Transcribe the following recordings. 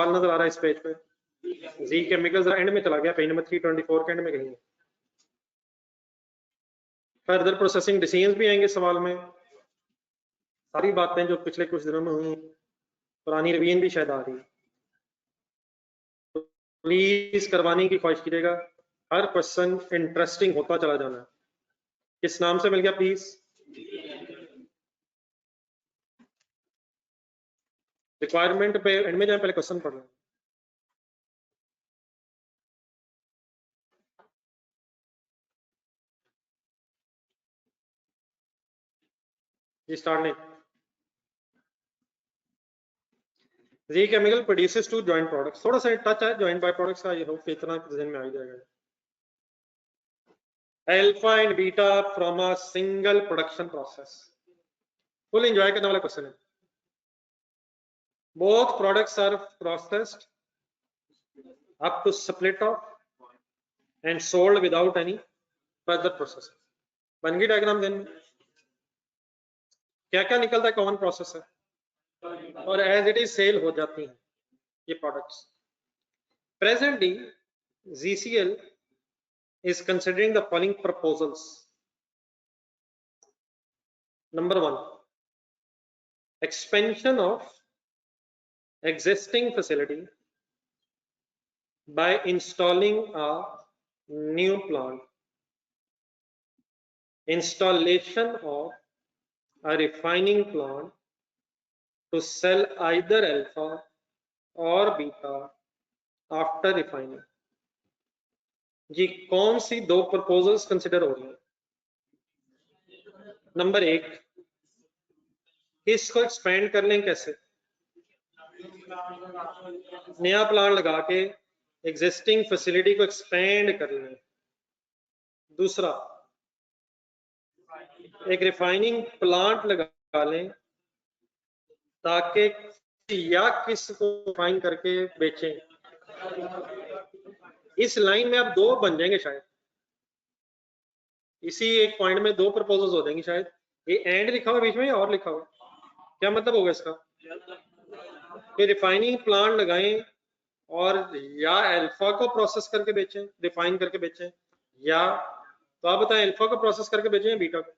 सवाल नजर आ रहा है इस पेज पे? जी केमिकल्स एंड में चला गया, पेज नंबर 324 के एंड में कहीं। फर्दर प्रोसेसिंग डिसीजंस भी आएंगे सवाल में, सारी बातें जो पिछले कुछ दिनों में हुई, पुरानी रिवीजन भी शायद आ रही है, तो प्लीज करवाने की ख्वाहिश कीजिएगा। हर क्वेश्चन इंटरेस्टिंग होता चला जाना है। किस नाम से मिल गया प्लीज? रिक्वायरमेंट पे एंड में जाए, पहले क्वेश्चन पढ़ लें। स्टार्ट नहीं। G chemical produces two joint products, थोड़ा सा टच है जॉइंट बाय प्रोडक्ट्स का, ये होप कि इतना जहन में आ ही जाएगा। Alpha and beta from a single production process, full enjoy करने वाला क्वेश्चन है। Both products are processed up to split off and sold without any further process. बन गई डायग्राम देन में? क्या क्या निकलता है कॉमन प्रोसेस है, और एज इट इज सेल हो जाती हैं ये products. Presently ZCL is considering the following proposals. Number 1, expansion of existing facility by installing a new plant, installation of a refining plant to sell either alpha or beta after refining. जी कौन सी दो proposals consider हो रही हैं? Number 1, इसको expand कर लें कैसे? नया प्लांट लगा के एग्जिस्टिंग फैसिलिटी को एक्सपेंड कर लें। दूसरा, एक रिफाइनिंग प्लांट लगा लें ताकि या किसको रिफाइन करके बेचें। इस लाइन में अब दो बन जाएंगे शायद, इसी एक पॉइंट में दो प्रपोजल्स हो जाएंगी शायद। ये एंड लिखा हुआ बीच में या और लिखा हुआ, क्या मतलब होगा इसका? कि रिफाइनिंग प्लांट लगाएं और या अल्फा को प्रोसेस करके बेचें, रिफाइन करके बेचें, या तो आप बताएं अल्फा को प्रोसेस करके बेचें या बीटा को?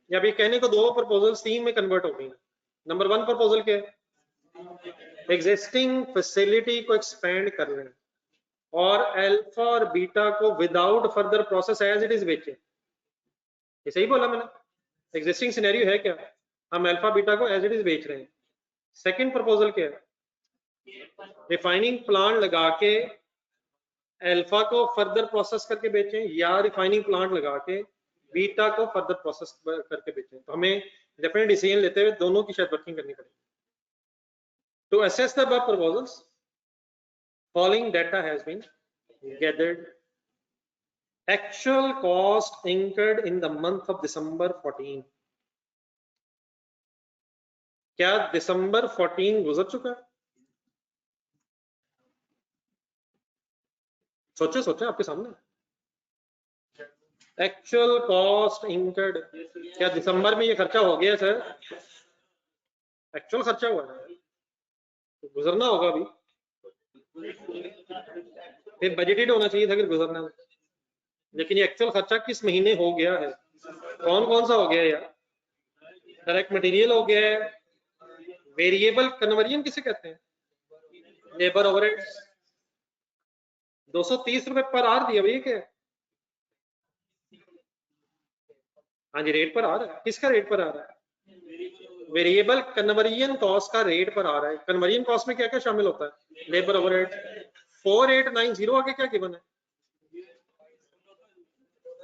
या अभी कहने को दो प्रपोजल्स तीन में कन्वर्ट हो गई। नंबर 1 प्रपोजल क्या है? एग्जिस्टिंग फैसिलिटी को एक्सपेंड कर लें और अल्फा और बीटा को without further process as it is बेचें। ये सही बोला मैंने? एग्जिस्टिंग सिनेरियो है क्या, हम अल्फा बीटा को एज इट इज बेच रहे हैं। सेकंड प्रपोजल क्या है? रिफाइनिंग प्लांट लगा के अल्फा को फर्दर प्रोसेस करके बेचें या रिफाइनिंग प्लांट लगा के बीटा को फर्दर प्रोसेस करके बेचें। तो हमें डेफिनेट डिसीजन लेते हुए दोनों की शायद वर्किंग करनी पड़ेगी। To assess the above proposals, following data has been gathered. Actual cost incurred in the month of December 14. क्या दिसंबर 14 गुजर चुका है? सोचे सोचे आपके सामने। एक्चुअल कॉस्ट इंकर्ड, क्या दिसंबर में ये खर्चा हो गया सर? एक्चुअल खर्चा हुआ है तो गुजरना होगा अभी, फिर बजटेड होना चाहिए था अगर गुजरना है। लेकिन ये एक्चुअल खर्चा किस महीने हो गया है? कौन कौन सा हो गया है यार? डायरेक्ट मटेरियल हो गया है, वेरिएबल कन्वर्जन किसे कहते हैं, लेबर ओवरहेड्स 230 रुपए पर आवर दिया भैया क्या? हाँ जी रेट पर आ रहा है। किसका रेट पर आ रहा है? वेरिएबल कन्वर्जन कॉस्ट का रेट पर आ रहा है। कन्वर्जन कॉस्ट में क्या क्या शामिल होता है? लेबर ओवरहेड 4890 आगे क्या गिवन है?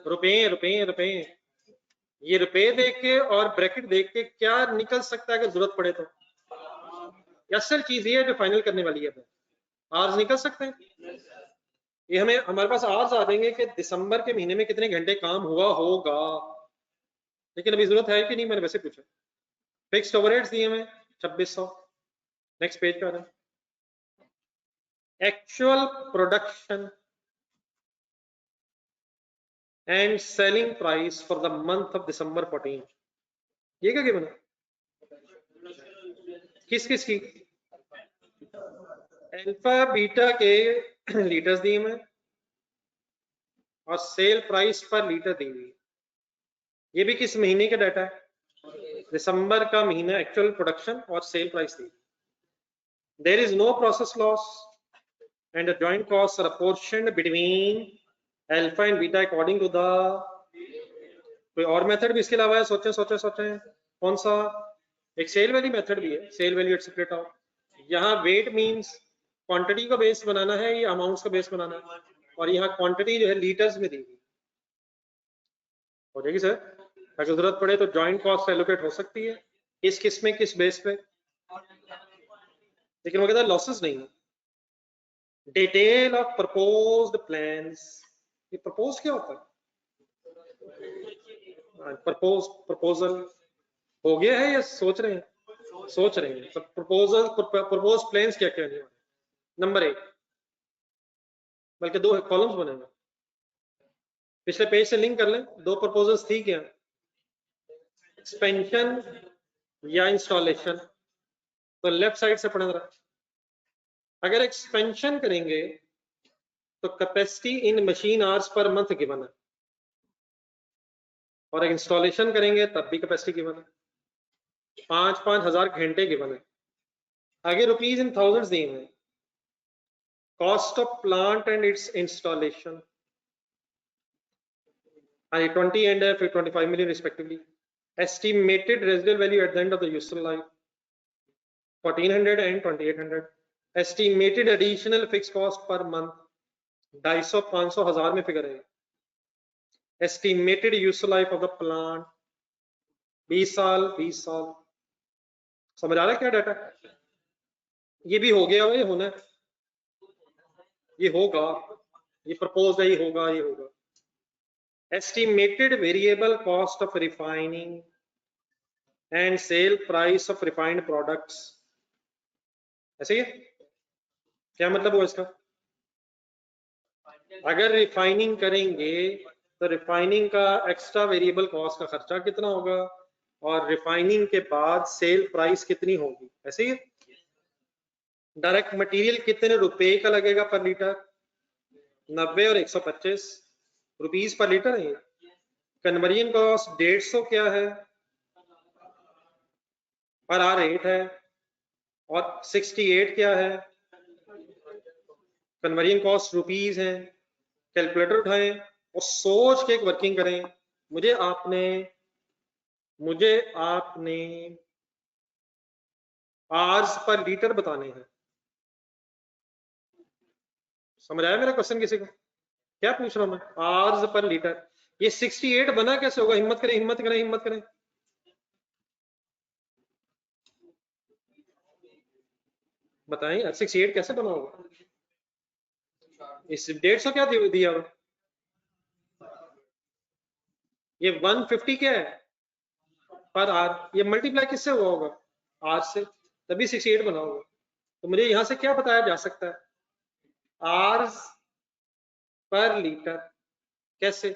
रुपए रुपए रुपए। ये रुपए देख के और ब्रैकेट देख के क्या निकल सकता है अगर जरूरत पड़े तो? असल चीज ये है जो फाइनल करने वाली है, आर्स निकल सकते हैं। ये हमें हमारे पास आर्स आ जाएंगे कि दिसंबर के महीने में कितने घंटे काम हुआ होगा, लेकिन अभी जरूरत है कि नहीं मैंने वैसे पूछा। फिक्स्ड ओवरहेड्स दिए हमें 2600। नेक्स्ट पेज पे आ रहा है actual production and selling price for the month of December 14। ये क्या गिवन है? किस किस की? अल्फा बीटा के लीटर्स दिए हुए और सेल प्राइस पर लीटर दी हुई। ये भी किस महीने का डाटा है? दिसंबर का महीना एक्चुअल प्रोडक्शन और सेल प्राइस दी। There is no process loss and the joint cost are apportioned between alpha and beta according to the. कोई और मेथड भी इसके अलावा है? सोचें कौन सा? एक सेल वैल्यू मेथड भी है, sale value at split out. यहाँ वेट मींस क्वांटिटी का बेस बनाना है या अमाउंट्स का बेस बनाना है, और यहाँ क्वांटिटी जो है लीटर्स में दी हुई हो जाएगी सर। अगर जरूरत पड़े तो जॉइंट कॉस्ट एलोकेट हो सकती है किस में, किस बेस पे, लेकिन वो कहता है लॉसेस नहीं है। Detail of proposed plans. ये प्रपोज क्या होता है? प्रपोजल हो गया है या सोच रहे हैं? सोच रहे हैं। प्रपोजल प्रपोज प्लान्स क्या क्या है? नंबर 1, बल्कि 2 कॉलम्स बनेंगे, पिछले पेज से लिंक कर लें। 2 प्रपोजल्स थी क्या? एक्सपेंशन या इंस्टॉलेशन? तो लेफ्ट साइड से पढ़ना रहा। अगर एक्सपेंशन करेंगे तो capacity in machine hours per month given है, और इंस्टॉलेशन करेंगे तब भी कैपेसिटी गिवन है, 5-5 हजार घंटे गिवन है। आगे रुपीज इन थाउजेंड्स दिए हुए। Cost of plant and it's installation 20 and 25 million respectively. Estimated residual value at the end of the useful life 1400 and 2800. Estimated additional fixed cost per month 250 500 हजार में figure है। Estimated useful life of the plant 20 साल 20 साल। समझ आ रहा है क्या data? ये भी हो गया, ये होना है, ये होगा, ये प्रपोज है, ये होगा, ये होगा। Estimated variable cost of refining and sale price of refined products। ऐसे ही है? क्या मतलब हुआ इसका? अगर रिफाइनिंग करेंगे तो रिफाइनिंग का एक्स्ट्रा वेरिएबल कॉस्ट का खर्चा कितना होगा, और रिफाइनिंग के बाद सेल प्राइस कितनी होगी। ऐसे ही डायरेक्ट मटेरियल कितने रुपए का लगेगा पर लीटर? 90 और 125 रुपीस पर लीटर है। कन्वर्जन कॉस्ट 150 क्या है पर आर 8 है, और 68 क्या है? कन्वर्जन कॉस्ट रुपीस है। कैलकुलेटर उठाएं और सोच के एक वर्किंग करें। मुझे आपने आवर्स पर लीटर बताने हैं। समझ आया मेरा क्वेश्चन किसी को? क्या पूछ रहा हूं मैं? Hours per litre. ये 68 बना कैसे होगा? हिम्मत करें, हिम्मत करें, हिम्मत करें, बताएं 68 कैसे बना होगा? इस 150 क्या दिया हुआ? ये 150 क्या है पर आर? ये मल्टीप्लाई किससे हुआ होगा? आर से, तभी 68 बना होगा। तो मुझे यहां से क्या बताया जा सकता है? आर्स पर लीटर। कैसे?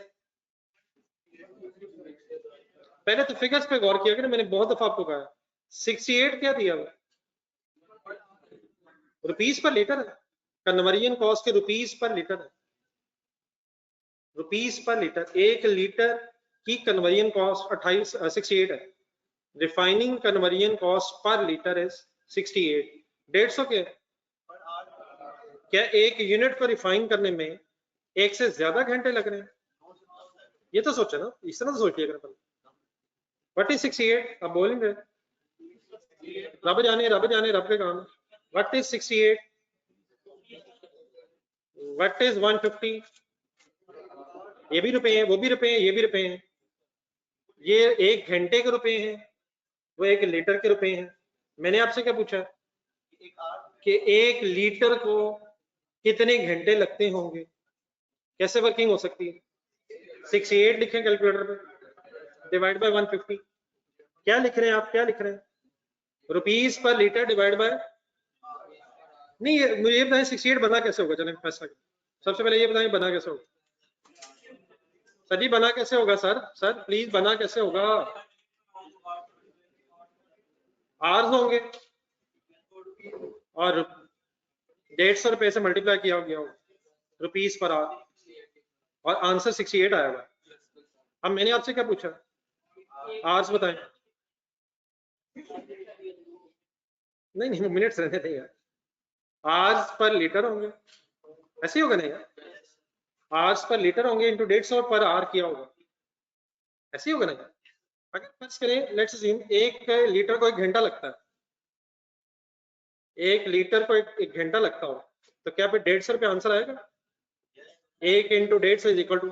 पहले तो फिगर्स पे गौर किया, मैंने बहुत दफा आपको कहा 68 क्या दिया हुआ? रुपीस पर लीटर है। कन्वर्जन कॉस्ट के रुपीस पर लीटर है, रुपीस पर लीटर। 1 लीटर की कन्वर्जन कॉस्ट 68 है। Refining conversion cost per litre है 68। 150 के क्या एक यूनिट को रिफाइन करने में 1 से ज्यादा घंटे लग रहे हैं? ये तो सोचे ना, इस तरह तो सोचिए। What is 68? अब बोलेंगे रब जाने रब के काम। What is 68? What is 150? ये भी रुपए हैं, वो भी रुपए हैं, ये भी रुपए हैं। ये 1 घंटे के रुपए हैं, वो 1 लीटर के रुपए हैं। मैंने आपसे क्या पूछा कि 1 लीटर को कितने घंटे लगते होंगे? कैसे वर्किंग हो सकती है? 68 लिखें कैलकुलेटर पे, डिवाइड बाय 150। क्या लिख रहे हैं आप? क्या लिख रहे हैं? रुपीस पर लीटर डिवाइड बाय। नहीं, मुझे ये बताएं 68 बना कैसे होगा? चलें फैसला करें। सबसे पहले ये बताएं बना कैसे होगा? सर जी बना कैसे होगा? सर प्लीज बना कैसे होगा? आर्स होंगे और 150 रुपए से मल्टीप्लाई किया गया हो रुपीस पर आवर, और आंसर 68 आया हुआ। अब मैंने आपसे क्या पूछा, आवर्स बताएं। नहीं नहीं, मिनट्स रहने दें यार, आवर्स पर लीटर होंगे, ऐसे ही होगा ना यार, आवर्स पर लीटर होंगे इंटू 150 पर आवर किया होगा, ऐसे ही होगा ना यार। अगर फर्ज करें लेट्स अज्यूम 1 लीटर को 1 घंटा लगता है, 1 लीटर को 1 घंटा लगता हो, तो क्या पे 150 रुपये आंसर आएगा? 1 into 150 is equal to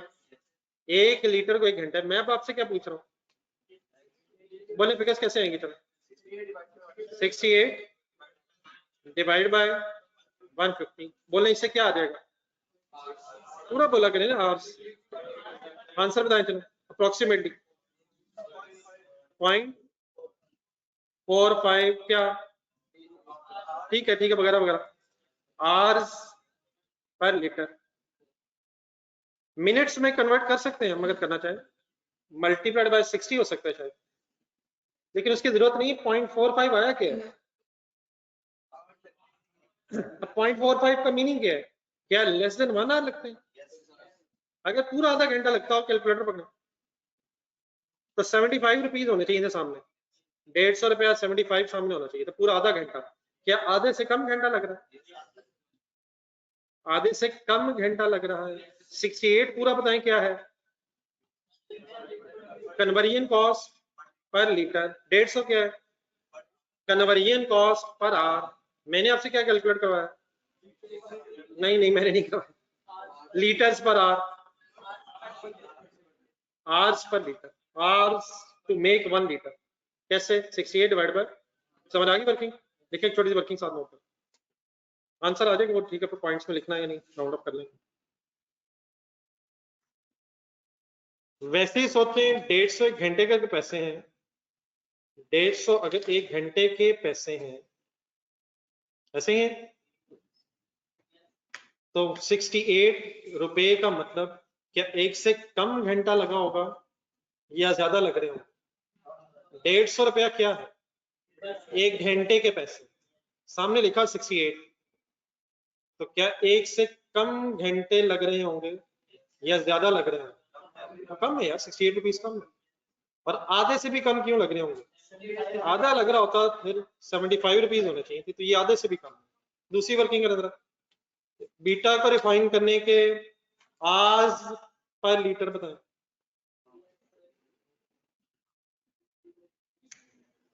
1 litre को 1 घंटा। मैं अब आपसे क्या पूछ रहा हूँ, बोले फिगर्स कैसे आएंगे? चलो 68 डिवाइड बाय 150, बोले इससे क्या आ जाएगा? पूरा बोला करें ना आवर्स, आंसर बताएं चलो अप्रोक्सीमेटली 0.45 क्या, ठीक है वगैरह वगैरह आवर्स पर लीटर। मिनट्स में कन्वर्ट कर सकते हैं हम अगर करना चाहें, मल्टीप्लाइड बाय 60 हो सकता है शायद, लेकिन उसकी जरूरत नहीं। 0.45 आया क्या है? 0.45 का मीनिंग क्या है? क्या लेस देन 1 आवर लगते हैं? अगर पूरा आधा घंटा लगता हो कैलकुलेटर पकड़ना, तो 75 रुपीज होने चाहिए थे सामने, 150 रुपया 75 सामने होना चाहिए, तो पूरा आधा घंटा। क्या आधे से कम घंटा लग रहा है? आधे से कम घंटा लग रहा है। 68 पूरा बताएं क्या है? कन्वर्जन कॉस्ट पर लीटर, 150 क्या है? Conversion cost per hour. मैंने आपसे क्या कैलकुलेट करवाया? नहीं मैंने नहीं करवाया, litres per hour, hours per litre, hours to make 1 litre. कैसे? 68 डिवाइड बाय, समझ आ गई वर्किंग? देखिए छोटी सी वर्किंग साथ नोट कर, आंसर आ जाएगा वो, ठीक है, पर पॉइंट्स में लिखना है या नहीं, राउंड अप कर लेंगे। वैसे ही सोचते हैं 150 एक घंटे के पैसे हैं, 150 अगर 1 घंटे के पैसे हैं, ऐसे ही है, तो 68 रुपए का मतलब क्या एक से कम घंटा लगा होगा या ज्यादा लग रहे हो? 150 रुपया क्या है? 1 घंटे के पैसे, सामने लिखा 68, तो क्या एक से कम घंटे लग रहे होंगे या ज्यादा लग रहे होंगे? तो कम है यार, 68 रुपीज कम है। और आधे से भी कम क्यों लग रहे होंगे? आधा लग रहा होता फिर 75 रुपीज होने चाहिए थी, तो ये आधे से भी कम है। दूसरी वर्किंग कर जरा, बीटा को रिफाइन करने के आज पर लीटर बताएं।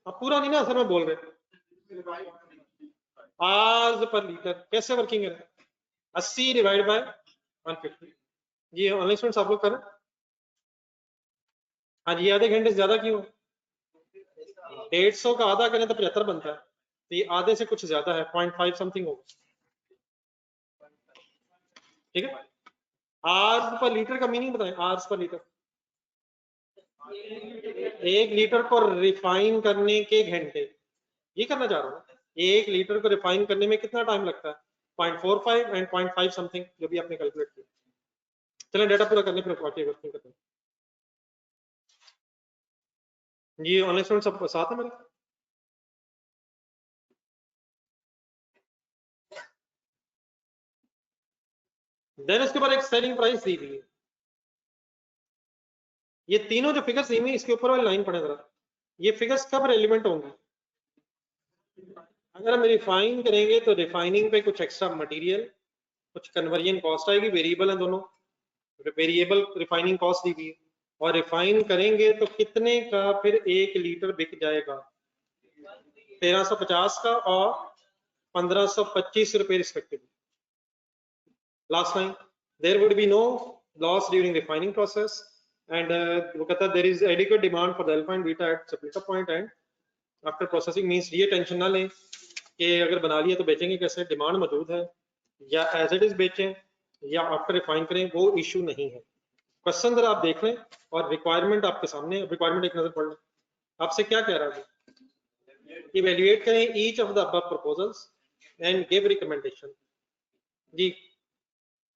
अब पूरा नहीं ना सर मैं बोल रहे, आज पर लीटर कैसे वर्किंग है? 80 डिवाइड बाय 150। जी ऑनलाइन स्टूडेंट्स आप लोग करें। हाँ जी, आधे घंटे से ज्यादा क्यों? 150 का आधा करें तो 75 बनता है, तो ये आधे से कुछ ज्यादा है, 0.5 समथिंग होगा, ठीक है। आर्स पर लीटर का मीनिंग बताएं, आर्स पर लीटर। 1 लीटर को रिफाइन करने के घंटे, ये करना चाह रहा हूँ। 1 लीटर को रिफाइन करने में कितना टाइम लगता है? 0.45 एंड 0.5 समथिंग, जो भी आपने कैलकुलेट किया। चलें डेटा पूरा करने फिर बाकी वर्किंग करते हैं। जी ऑनलाइन स्टूडेंट सब साथ है मेरे? देन उसके बाद एक सेलिंग प्राइस दी हुई है। ये तीनों जो फिगर्स दी हुई इसके ऊपर वाली लाइन पढ़े जरा, ये फिगर्स कब रेलिवेंट होंगी? अगर हम रिफाइन करेंगे तो रिफाइनिंग पे कुछ एक्स्ट्रा मटेरियल, कुछ कन्वर्जन कॉस्ट आएगी, वेरिएबल है दोनों, वेरिएबल रिफाइनिंग कॉस्ट दी हुई है, और रिफाइन करेंगे तो कितने का फिर 1 लीटर बिक जाएगा? 1350 का और 1525 रुपए respectively. Last line, there would be no loss during refining process and वो कहता है there is adequate demand for the alpha and beta at splitter point and after processing. Means ये टेंशन ना लें कि अगर बना लिया तो बेचेंगे कैसे, डिमांड मौजूद है, या एज इट इज बेचें या आफ्टर रिफाइन करें, वो इशू नहीं है। क्वेश्चन जरा आप देख लें और रिक्वायरमेंट आपके सामने, रिक्वायरमेंट एक नजर पढ़ लें। आपसे क्या कह रहा है? इवेल्युएट करें each of the above proposals and give recommendation. जी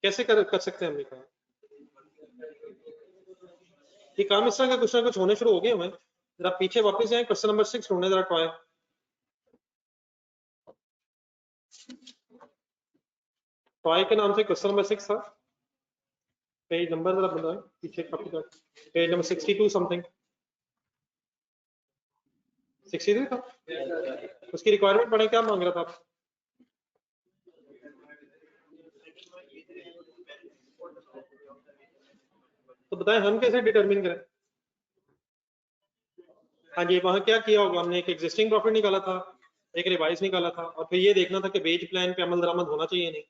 कैसे कर सकते हैं हमने कहा, ये काम इस तरह का कुछ ना कुछ होने शुरू हो गए हमें। जरा पीछे वापस आए, क्वेश्चन नंबर 6 ढूंढने जरा ट्राई। टॉय के नाम से क्वेश्चन नंबर 6 था, पेज नंबर जरा बताएं पीछे कॉपी का, पेज नंबर 62 समथिंग, 63 था। उसकी रिक्वायरमेंट पढ़े, क्या मांग रहा था आप? तो बताएं हम कैसे डिटरमिन करें? हाँ जी, वहां क्या किया होगा हमने, एक एग्जिस्टिंग प्रॉफिट निकाला था, एक रिवाइज निकाला था, और फिर ये देखना था कि वेज प्लान पे अमल दरामद होना चाहिए नहीं,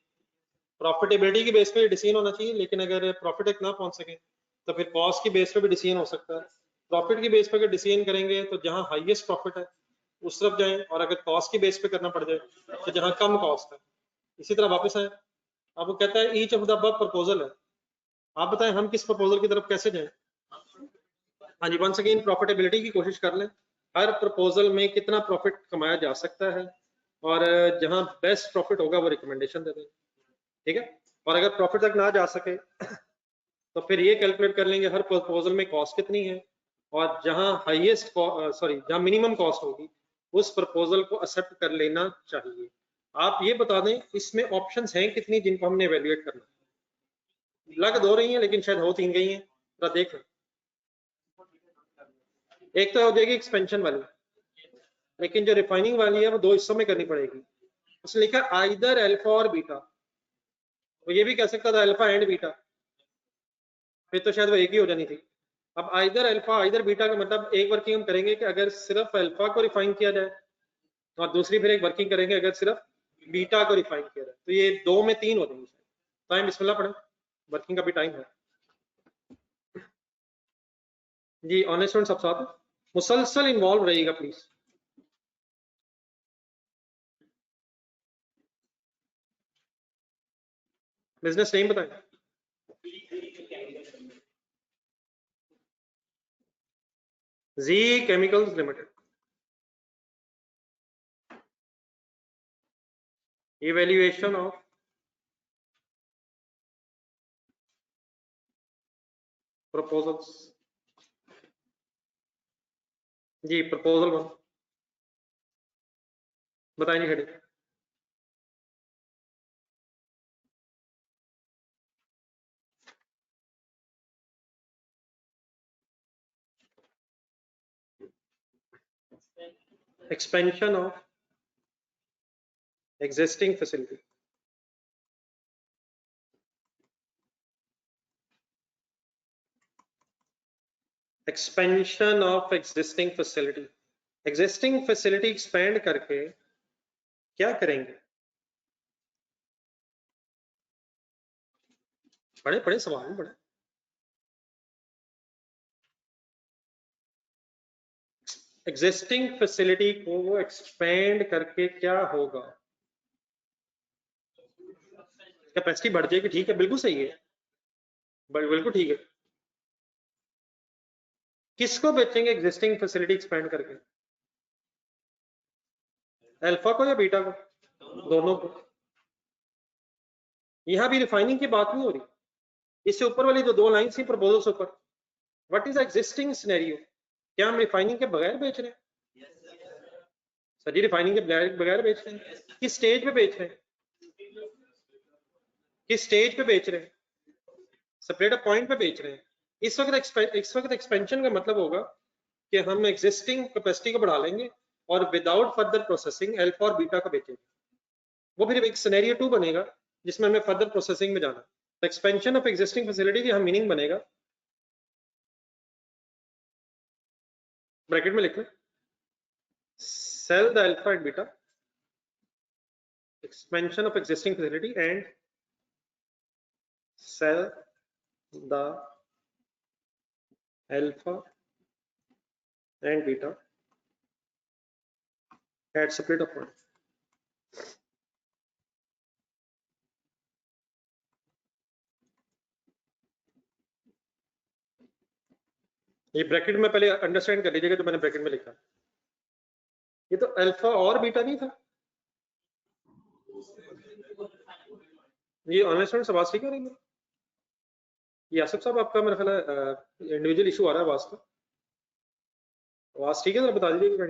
प्रॉफिटेबिलिटी की बेस पे डिसीजन होना चाहिए, लेकिन अगर प्रॉफिट तक ना पहुंच सके तो फिर कॉस्ट की बेस पे भी डिसीजन हो सकता है। प्रॉफिट की बेस पे अगर डिसीजन करेंगे तो जहां हाईएस्ट प्रॉफिट है उस तरफ जाएं, और अगर कॉस्ट की बेस पे करना पड़ जाए तो जहां कम कॉस्ट है। इसी तरह वापस आए, अब वो कहता है each of the above proposal है, आप बताएं हम किस प्रपोजल की तरफ कैसे जाएं? हाँ जी, वंस अगेन प्रॉफिटेबिलिटी की कोशिश कर लें, हर प्रपोजल में कितना प्रॉफिट कमाया जा सकता है, और जहां बेस्ट प्रॉफिट होगा वो रिकमेंडेशन दे दें, ठीक है। और अगर प्रॉफिट तक ना जा सके तो फिर ये कैलकुलेट कर लेंगे हर प्रपोजल में कॉस्ट कितनी है, और जहां हाईएस्ट जहां मिनिमम कॉस्ट होगी उस प्रपोजल को एक्सेप्ट कर लेना चाहिए। आप ये बता दें इसमें ऑप्शंस हैं कितनी जिनको हमने एवेल्युएट करना? लग दो रही हैं लेकिन शायद हो 3 गई हैं, जरा देख लें। एक तो हो जाएगी एक्सपेंशन वाली, लेकिन जो रिफाइनिंग वाली है वो 2 हिस्सों में करनी पड़ेगी। उसने लिखा आइदर अल्फा और बीटा, तो ये भी कह सकता था अल्फा एंड बीटा, फिर तो शायद वो एक ही हो जानी थी। अब आइदर अल्फा आइदर बीटा का मतलब एक वर्किंग हम करेंगे कि अगर सिर्फ अल्फा को रिफाइन किया जाए, और दूसरी फिर एक वर्किंग करेंगे अगर सिर्फ बीटा को रिफाइन किया जाए, तो ये 2 में 3 हो जाएंगे। टाइम बिस्मिल्लाह पढ़े, वर्किंग का भी टाइम है जी। ऑनलाइन स्टूडेंट सब साथ मुसलसल इन्वॉल्व रहेगा प्लीज। बिजनेस नेम बताएं। G chemicals limited. Evaluation of proposals, जी प्रपोजल 1 बताएंगे heading. Expansion of existing facility, expansion of existing facility, existing facility expand करके क्या करेंगे? पढ़े पढ़े सवाल में पढ़े। एग्जिस्टिंग फैसिलिटी को एक्सपेंड करके क्या होगा? कैपेसिटी बढ़ जाएगी, ठीक है, बिल्कुल सही है, बिल्कुल ठीक है। किसको बेचेंगे एग्जिस्टिंग फैसिलिटी एक्सपेंड करके? अल्फा को या बीटा को? दोनों को। यहां भी रिफाइनिंग की बात नहीं हो रही, इससे ऊपर वाली जो 2 लाइन थी प्रपोजल से ऊपर, व्हाट इज एग्जिस्टिंग सिनेरियो, क्या हम रिफाइनिंग के बगैर बेच रहे हैं? सर जी रिफाइनिंग के बगैर बेच रहे हैं, किस स्टेज पे बेच रहे हैं? किस स्टेज पे बेच रहे हैं? सेपरेट पॉइंट पे बेच रहे हैं। इस वक्त एक्सपेंशन का मतलब होगा कि हम एग्जिस्टिंग कैपेसिटी को बढ़ा लेंगे और विदाउट फर्दर प्रोसेसिंग अल्फा और बीटा को बेचेंगे। वो फिर एक सिनेरियो 2 बनेगा जिसमें हमें फर्दर प्रोसेसिंग में जाना। तो एक्सपेंशन ऑफ एग्जिस्टिंग फैसिलिटी की हम मीनिंग बनेगा, ब्रैकेट में लिख लें, sell the alpha and beta, expansion of existing facility, and sell the alpha and beta at separate point. ये ब्रैकेट में पहले अंडरस्टैंड कर लीजिएगा जो मैंने ब्रैकेट में लिखा, ये तो अल्फा और बीटा नहीं था। ये ऑनलाइन स्टूडेंट से आवाज ठीक है? रही ये आसिफ साहब आपका मेरा ख्याल है इंडिविजुअल इशू आ रहा है आवाज का, आवाज ठीक है जरा बता दीजिएगा।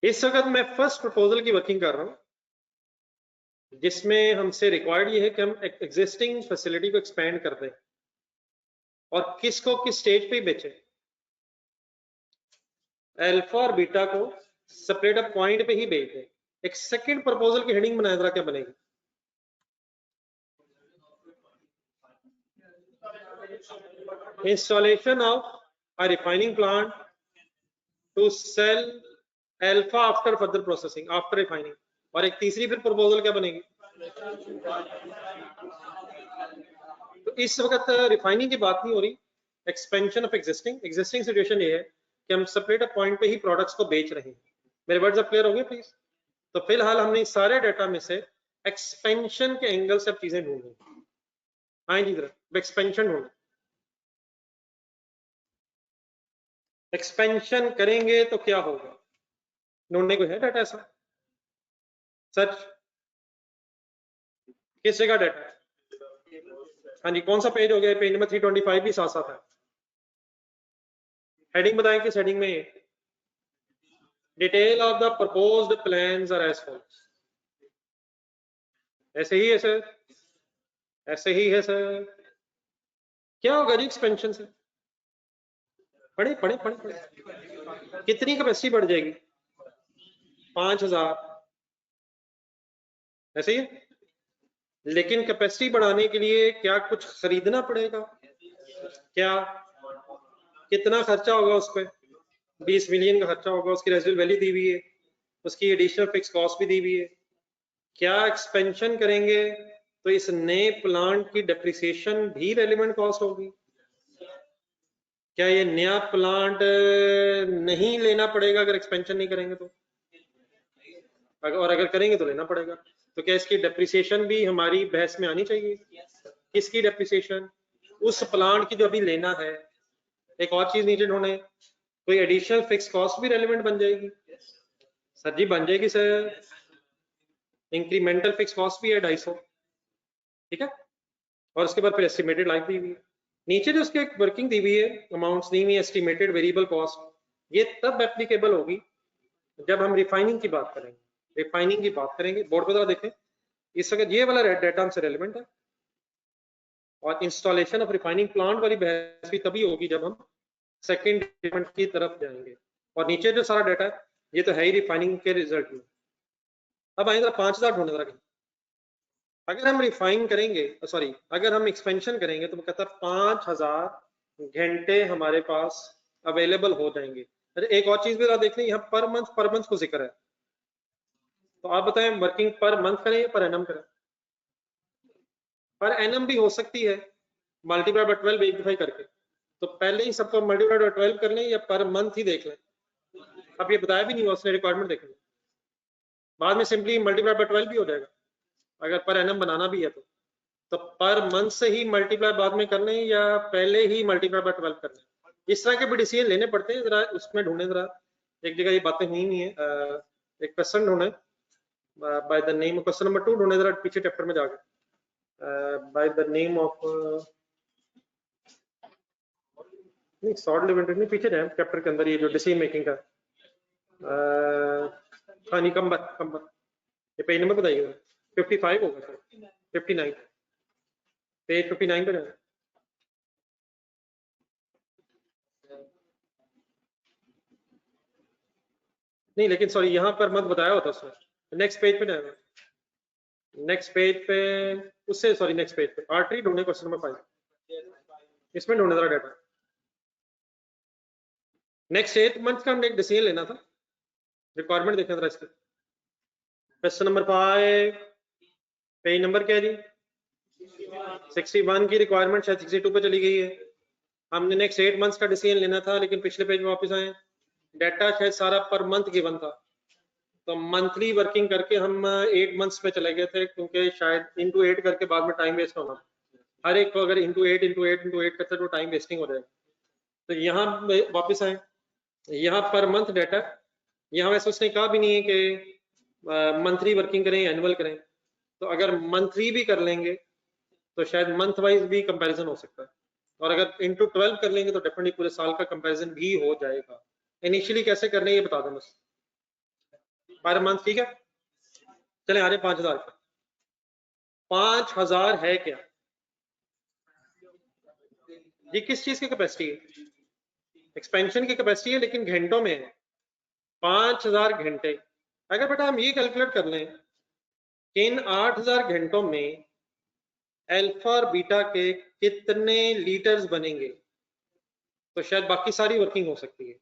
इस वक्त मैं फर्स्ट प्रपोजल की वर्किंग कर रहा हूं, जिसमें हमसे रिक्वायर्ड ये है कि हम एग्जिस्टिंग फैसिलिटी को एक्सपेंड कर दें और किसको किस स्टेज पे बेचें। अल्फा और बीटा को सेपरेट अप पॉइंट पे ही बेच दें। एक सेकंड प्रपोजल की हेडिंग बनाए, जरा क्या बनेगी? Installation of a refining plant to sell alpha after further processing after refining. और एक तीसरी फिर प्रपोजल क्या बनेगी? तो इस वक्त रिफाइनिंग की बात नहीं हो रही, एक्सपेंशन ऑफ एग्जिस्टिंग सिचुएशन ये है कि हम सेपरेट अप पॉइंट पे ही प्रोडक्ट्स को बेच रहे हैं। मेरे वर्ड्स अब क्लियर हो गए प्लीज? तो फिलहाल हमने सारे डाटा में से एक्सपेंशन के एंगल से अब चीजें ढूंढी। हाँ जी, इधर एक्सपेंशन ढूंढे। एक्सपेंशन करेंगे तो क्या होगा? ढूंढने को है डाटा ऐसा? सच किस जगह डाटा है? हाँ जी, कौन सा पेज हो गया? पेज नंबर 325 भी साथ साथ है। हेडिंग बताएं किस हेडिंग में? Detail of the proposed plans are as follows. ऐसे ही है सर, ऐसे ही है सर। क्या होगा जी एक्सपेंशन से? पढ़े पढ़े पढ़े पढ़े। कितनी कैपेसिटी बढ़ जाएगी? 5000। ऐसे ही है। लेकिन कैपेसिटी बढ़ाने के लिए क्या कुछ खरीदना पड़ेगा? क्या? कितना खर्चा होगा उस पर? 20 मिलियन का खर्चा होगा। उसकी रेजिडुअल वैल्यू दी हुई है, उसकी एडिशनल फिक्स कॉस्ट भी दी हुई है। क्या एक्सपेंशन करेंगे तो इस नए प्लांट की डेप्रिसिएशन भी रेलिवेंट कॉस्ट होगी? क्या ये नया प्लांट नहीं लेना पड़ेगा अगर एक्सपेंशन नहीं करेंगे तो? और अगर करेंगे तो लेना पड़ेगा। तो क्या इसकी डेप्रिसिएशन भी हमारी बहस में आनी चाहिए? किसकी डेप्रिसिएशन? उस प्लांट की जो अभी लेना है। एक और चीज नीचे ढूंढे, कोई एडिशनल फिक्स कॉस्ट भी रेलिवेंट बन जाएगी? सर जी बन जाएगी सर। इंक्रीमेंटल फिक्स कॉस्ट भी है 250, ठीक है। और उसके बाद फिर एस्टिमेटेड लाइफ दी हुई है। नीचे जो उसके एक वर्किंग दी हुई है, अमाउंट्स दी हुई, एस्टिमेटेड वेरिएबल कॉस्ट, ये तब एप्लीकेबल होगी जब हम रिफाइनिंग की बात करेंगे। रिफाइनिंग की बात करेंगे, बोर्ड पर जरा देखें। इस वक्त ये वाला डाटा हमसे रेलिवेंट है। और इंस्टॉलेशन ऑफ रिफाइनिंग प्लांट वाली बहस भी तभी होगी जब हम सेकेंड की तरफ जाएंगे। और नीचे जो सारा डाटा है ये तो है ही रिफाइनिंग के रिजल्ट में। अब आए जरा 5000 ढूंढे जरा। अगर हम रिफाइन करेंगे, सॉरी अगर हम एक्सपेंशन करेंगे तो कहता है 5000 घंटे हमारे पास अवेलेबल हो जाएंगे। अरे एक और चीज भी जरा देख लें, यहाँ पर मंथ को जिक्र है। तो आप बताएं वर्किंग पर मंथ करें या पर एनम करें? पर एनम भी हो सकती है, मल्टीप्लाई बाय 12 वेरीफाई करके। तो पहले ही सबको मल्टीप्लाई बाय 12 कर लें या पर मंथ ही देख लें? अब ये बताया भी नहीं हुआ उसने, रिक्वायरमेंट देख लें। बाद में सिंपली मल्टीप्लाई बाय 12 भी हो जाएगा अगर पर एनम बनाना भी है तो पर मंथ से ही मल्टीप्लाई बाद में कर लें या पहले ही मल्टीप्लाई बाय 12 कर लें? इस तरह के भी डिसीजन लेने पड़ते हैं। जरा उसमें ढूंढे, जरा एक जगह ये बातें हुई नहीं है। एक क्वेश्चन ढूंढे by the name, question number 2 ढूंढे जरा पीछे चैप्टर में जाके, बाय द नेम ऑफ, नहीं शॉर्ट लिमिटेड नहीं, पीछे जाए चैप्टर के अंदर, ये जो डिसीजन मेकिंग का हाँ नहीं कंबर ये पेज नंबर बताइए। 55 होगा सर, 59 पेज 59 पे जाए। नहीं लेकिन सॉरी यहाँ पर मत बताया होता उसने। नेक्स्ट पेज पे जाएगा, नेक्स्ट पेज पे, उससे सॉरी नेक्स्ट पेज पे आर्टरी ढूंढे क्वेश्चन नंबर 5, इसमें ढूंढे जरा डाटा। नेक्स्ट 8 मंथ का हमने एक डिसीजन लेना था, रिक्वायरमेंट देखना था इसके। क्वेश्चन नंबर 5, पेज नंबर क्या है जी? 61 की रिक्वायरमेंट शायद 62 पे चली गई है। हमने नेक्स्ट 8 मंथ्स का डिसीजन लेना था, लेकिन पिछले पेज में वापस आए, डाटा शायद सारा पर मंथ गिवन था। तो मंथली वर्किंग करके हम 8 मंथ्स पे चले गए थे, क्योंकि शायद इंटू 8 करके बाद में टाइम वेस्ट होना। हर एक को अगर इंटू 8 करते तो टाइम वेस्टिंग हो जाएगा। तो यहाँ वापस आए, यहाँ पर मंथ डाटा, यहाँ वैसे उसने कहा भी नहीं है कि मंथली वर्किंग करें एनुअल करें। तो अगर मंथली भी कर लेंगे तो शायद मंथ वाइज भी कंपैरिजन हो सकता है, और अगर इंटू 12 कर लेंगे तो डेफिनेटली पूरे साल का कंपैरिजन भी हो जाएगा। इनिशियली कैसे करने ये बता दें बस। पर मंथ, ठीक है। चले आ रहे 5000 का। 5000 है क्या ये? किस चीज की कैपेसिटी है? एक्सपेंशन की कैपेसिटी है, लेकिन घंटों में है 5000 घंटे। अगर बेटा हम ये कैलकुलेट कर लें कि इन 8000 घंटों में अल्फा और बीटा के कितने लीटर्स बनेंगे, तो शायद बाकी सारी वर्किंग हो सकती है।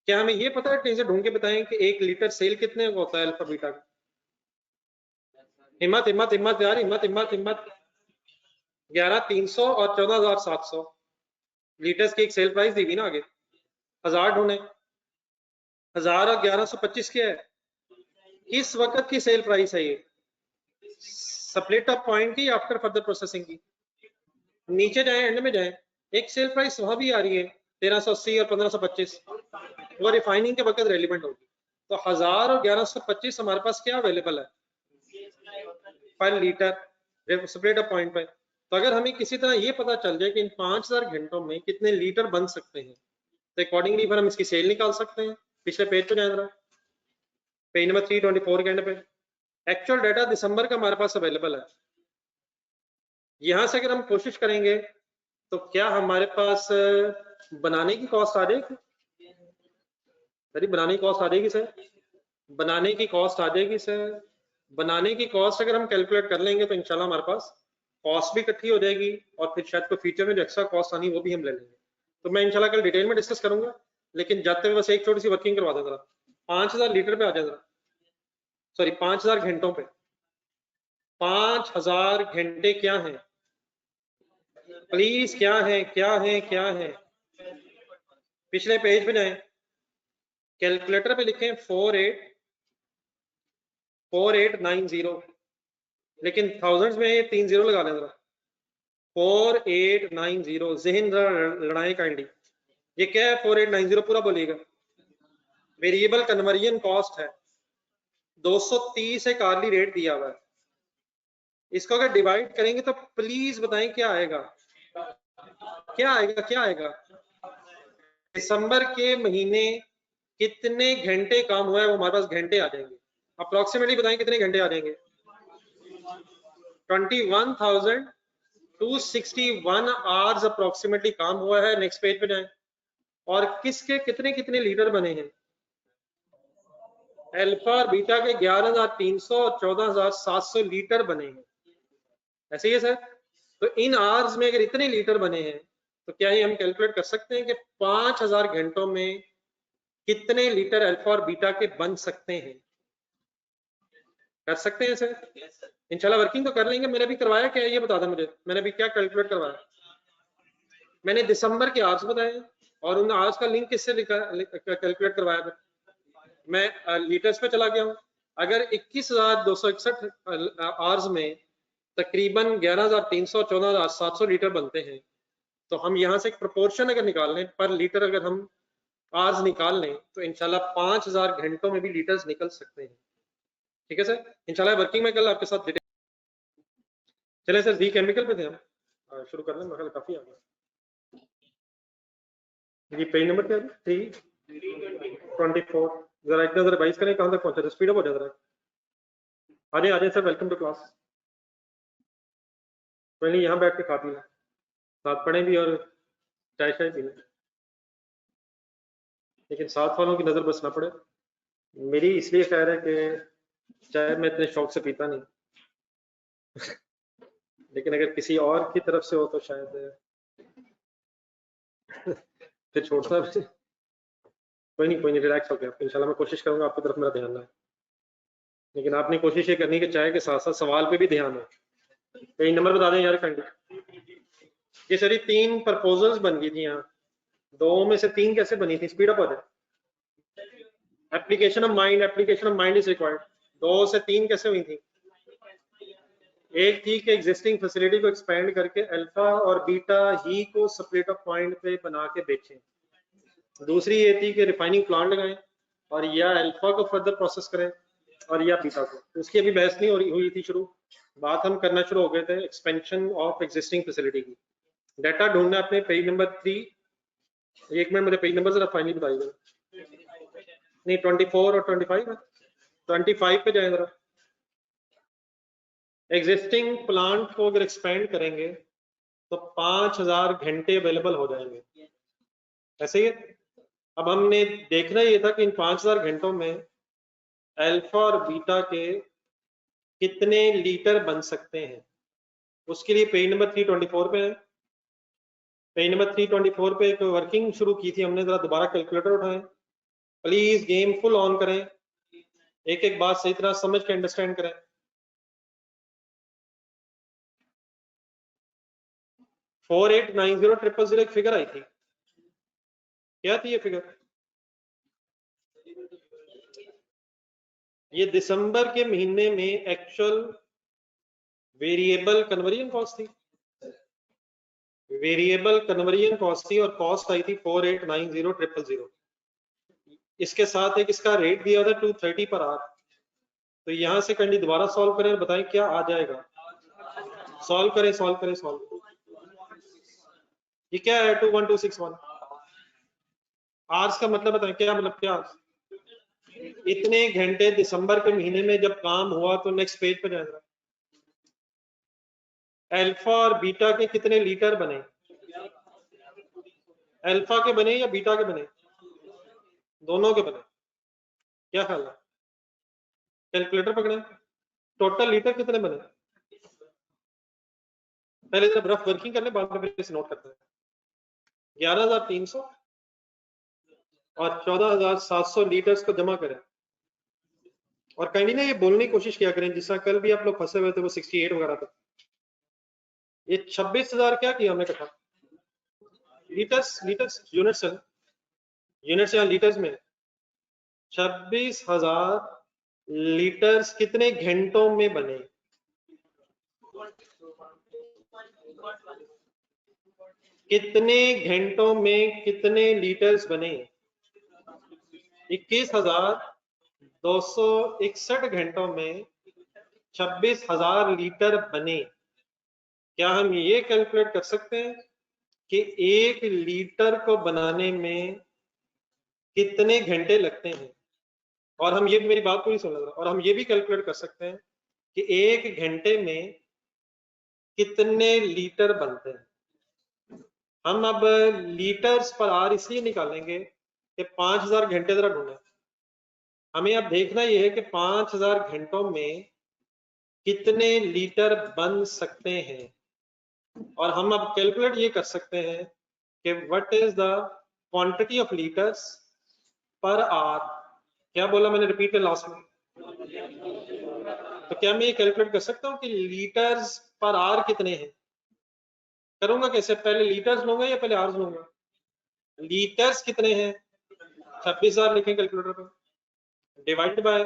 क्या हमें ये पता है, कहीं से ढूंढ के बताएं कि 1 लीटर सेल कितने का होता है अल्फा बीटा का? हिम्मत हिम्मत हिम्मत यार, हिम्मत हिम्मत हिम्मत। 11300 और 14700 लीटर्स की एक सेल प्राइस दी हुई ना आगे। 1000 ढूंढे। 1000 और 1125 क्या है? किस वक्त की सेल प्राइस है ये? स्प्लिट अप पॉइंट की, आफ्टर फर्दर प्रोसेसिंग की? नीचे जाए, एंड में जाए, एक सेल प्राइस वहां भी आ रही है 1380 और 1525, वो रिफाइनिंग के वक्त रेलिवेंट होगी। तो 1000 और 1125 हमारे पास क्या अवेलेबल है पर लीटर स्प्लिट अप पॉइंट पे। तो अगर हमें किसी तरह ये पता चल जाए कि इन 5000 घंटों में कितने लीटर बन सकते हैं, तो अकॉर्डिंगली फिर हम इसकी सेल निकाल सकते हैं। पिछले पेज पे जाए जरा, पेज नंबर 324 के एंड पे एक्चुअल डाटा दिसंबर का हमारे पास अवेलेबल है। यहां से अगर हम कोशिश करेंगे तो क्या हमारे पास बनाने की कॉस्ट आ जाएगी? सर बनाने की कॉस्ट आ जाएगी सर, बनाने की कॉस्ट आ जाएगी सर। बनाने की कॉस्ट अगर हम कैलकुलेट कर लेंगे तो इंशाल्लाह हमारे पास कॉस्ट भी इकट्ठी हो जाएगी, और फिर शायद कोई फीचर में जो एक्स्ट्रा कॉस्ट आनी वो भी हम ले लेंगे। तो मैं इंशाल्लाह कल डिटेल में डिस्कस करूंगा, लेकिन जाते हुए बस एक छोटी सी वर्किंग करवा दो जरा। 5000 लीटर पे आ जाए जरा, सॉरी 5000 घंटों पे। 5000 घंटे क्या है प्लीज? क्या है क्या है क्या है? पिछले पेज पे जाएं, कैलकुलेटर पे लिखें 4890, लेकिन थाउजेंड्स में ये 3 जीरो लगा लें जरा। 4890, जहन लड़ाए काइंडली। ये क्या है 4890? पूरा बोलिएगा। वेरिएबल कन्वर्जन कॉस्ट है, 230 एक आर्ली रेट दिया हुआ है। इसको अगर डिवाइड करेंगे तो प्लीज बताएं क्या आएगा? क्या आएगा? क्या आएगा? दिसंबर के महीने कितने घंटे काम हुआ है वो हमारे पास घंटे आ जाएंगे। अप्रोक्सीमेटली बताएं कितने घंटे आ जाएंगे? 21,261 आवर्स अप्रोक्सीमेटली काम हुआ है। नेक्स्ट पेज पे जाएं, और किसके कितने कितने लीटर बने हैं? अल्फा और बीटा के 11,300 और 14,700 लीटर बने हैं। ऐसे ही है सर। तो इन आवर्स में अगर इतने लीटर बने हैं तो क्या ही हम कैलकुलेट कर सकते हैं कि 5000 घंटों में कितने लीटर अल्फा और बीटा के बन सकते हैं? कर सकते हैं सर? इंशाल्लाह वर्किंग तो कर लेंगे। मैंने भी करवाया क्या है ये बता दें मुझे, मैंने भी क्या कैलकुलेट करवाया? मैंने दिसंबर के आवर्स बताए, और उन आवर्स का लिंक किससे कैलकुलेट करवाया था? मैं लीटर्स पे चला गया हूँ। अगर 21,261 आवर्स में तकरीबन 11,300 14,700 लीटर बनते हैं, तो हम यहाँ से एक प्रोपोर्शन अगर निकाल लें पर लीटर, अगर हम आवर्स निकाल लें तो इंशाल्लाह 5000 घंटों में भी लीटर्स निकल सकते हैं। ठीक है सर, इंशाल्लाह वर्किंग में कल आपके साथ डिटेल। चले सर, डी केमिकल पे थे हम, शुरू कर लें। मतलब काफी आ गया जी। पेज नंबर क्या है? 324। जरा एक नजर रिवाइज करें कहां तक पहुंचे थे, स्पीड अप हो जाए जरा। आ जाए सर, वेलकम टू क्लास। पहले यहाँ बैठ के खा पी लें, साथ पढ़ें भी और चाय शाय पी लें, लेकिन साथ वालों की नजर बस ना पड़े। मेरी इसलिए खैर है कि चाय मैं इतने शौक से पीता नहीं, लेकिन अगर किसी और की तरफ से हो तो शायद फिर छोड़ता भी। कोई नहीं, रिलैक्स हो गया। इंशाल्लाह मैं कोशिश करूंगा आपकी तरफ मेरा ध्यान रहे, लेकिन आपने कोशिश ये करनी कि चाय के साथ साथ सवाल पे भी ध्यान हो। कई नंबर बता दें यार कैंडी। ये सारी 3 प्रपोजल्स बन गई थी यहाँ, 2 में से 3 कैसे बनी थी? स्पीड अप हो जाए। Application of mind is required. 2 से 3 कैसे हुई थी? एक थी कि एग्जिस्टिंग फैसिलिटी को एक्सपेंड करके अल्फा और बीटा ही को स्प्लिट अप पॉइंट पे बना के बेचें। दूसरी ये थी कि रिफाइनिंग प्लांट लगाएं और या अल्फा को फर्दर प्रोसेस करें और या बीटा को। तो उसकी अभी बहस नहीं हुई थी शुरू, बात हम करना शुरू हो गए थे एक्सपेंशन ऑफ एग्जिस्टिंग फैसिलिटी की। डाटा ढूंढना अपने पेज नंबर 3। एक मिनट, मेरे पेज नंबर जरा फाइनली बताइएगा। नहीं 24 और 25 है। 25 पे जाए जरा। एग्जिस्टिंग प्लांट को अगर एक्सपेंड करेंगे तो 5000 घंटे अवेलेबल हो जाएंगे, ऐसे ही है। अब हमने देखना ये था कि इन 5000 घंटों में अल्फा और बीटा के कितने लीटर बन सकते हैं। उसके लिए पेज नंबर 324 पे है। पेज नंबर 324 पे एक वर्किंग शुरू की थी हमने, जरा दोबारा कैलकुलेटर उठाएं प्लीज, गेम फुल ऑन करें, एक एक बात सही तरह समझ के अंडरस्टैंड करें। 4890,000 एक फिगर आई थी, क्या थी ये फिगर? ये दिसंबर के महीने में एक्चुअल वेरिएबल कन्वर्जन कॉस्ट थी, वेरिएबल कन्वर्जन कॉस्ट थी और कॉस्ट आई थी 4890,000। इसके साथ एक इसका रेट दिया था 230 पर आवर। तो यहां से कंडी दोबारा सॉल्व करें और बताएं क्या आ जाएगा। सॉल्व करें सॉल्व करें सॉल्व। ये क्या है 21261? आवर्स का मतलब बताएं क्या मतलब, क्या इतने घंटे दिसंबर के महीने में जब काम हुआ। तो नेक्स्ट पेज पे जाएगा। अल्फा और बीटा के कितने लीटर बने? अल्फा के बने या बीटा के बने? दोनों के बने। क्या ख्याल है? कैलकुलेटर पकड़े, टोटल लीटर कितने बने? पहले जब रफ वर्किंग करने, बाद में इसे नोट करते हैं। 11,300 और 14,700 लीटर्स को जमा करें। और कहीं ना ये बोलने की कोशिश किया करें, जिस कल भी आप लोग फंसे हुए थे वो 68 वगैरह था। ये 26,000 क्या किया हमने इकट्ठा? लीटर्स, लीटर्स यूनिट्स है, यूनिट्स या लीटर्स में 26,000 लीटर्स कितने घंटों में बने? कितने घंटों में कितने लीटर्स बने? 21,261 घंटों में 26,000 लीटर बने। क्या हम ये कैलकुलेट कर सकते हैं कि 1 लीटर को बनाने में कितने घंटे लगते हैं? और हम ये, मेरी बात पूरी सुन लो, और हम ये भी कैलकुलेट कर सकते हैं कि 1 घंटे में कितने लीटर बनते हैं। हम अब लीटर्स पर आर इसलिए निकालेंगे कि 5000 घंटे जरा ढूंढे। हमें अब देखना यह है कि 5000 घंटों में कितने लीटर बन सकते हैं। और हम अब कैलकुलेट ये कर सकते हैं कि what is the quantity of litres per our. क्या बोला मैंने, रिपीट है लास्ट में। तो क्या मैं ये कैलकुलेट कर सकता हूँ कि लीटर्स पर आवर कितने हैं? करूंगा कैसे? पहले लीटर्स लूंगा या पहले आवर्स लूंगा? लीटर्स कितने हैं? 26,000 लिखें कैलकुलेटर पर, डिवाइड बाय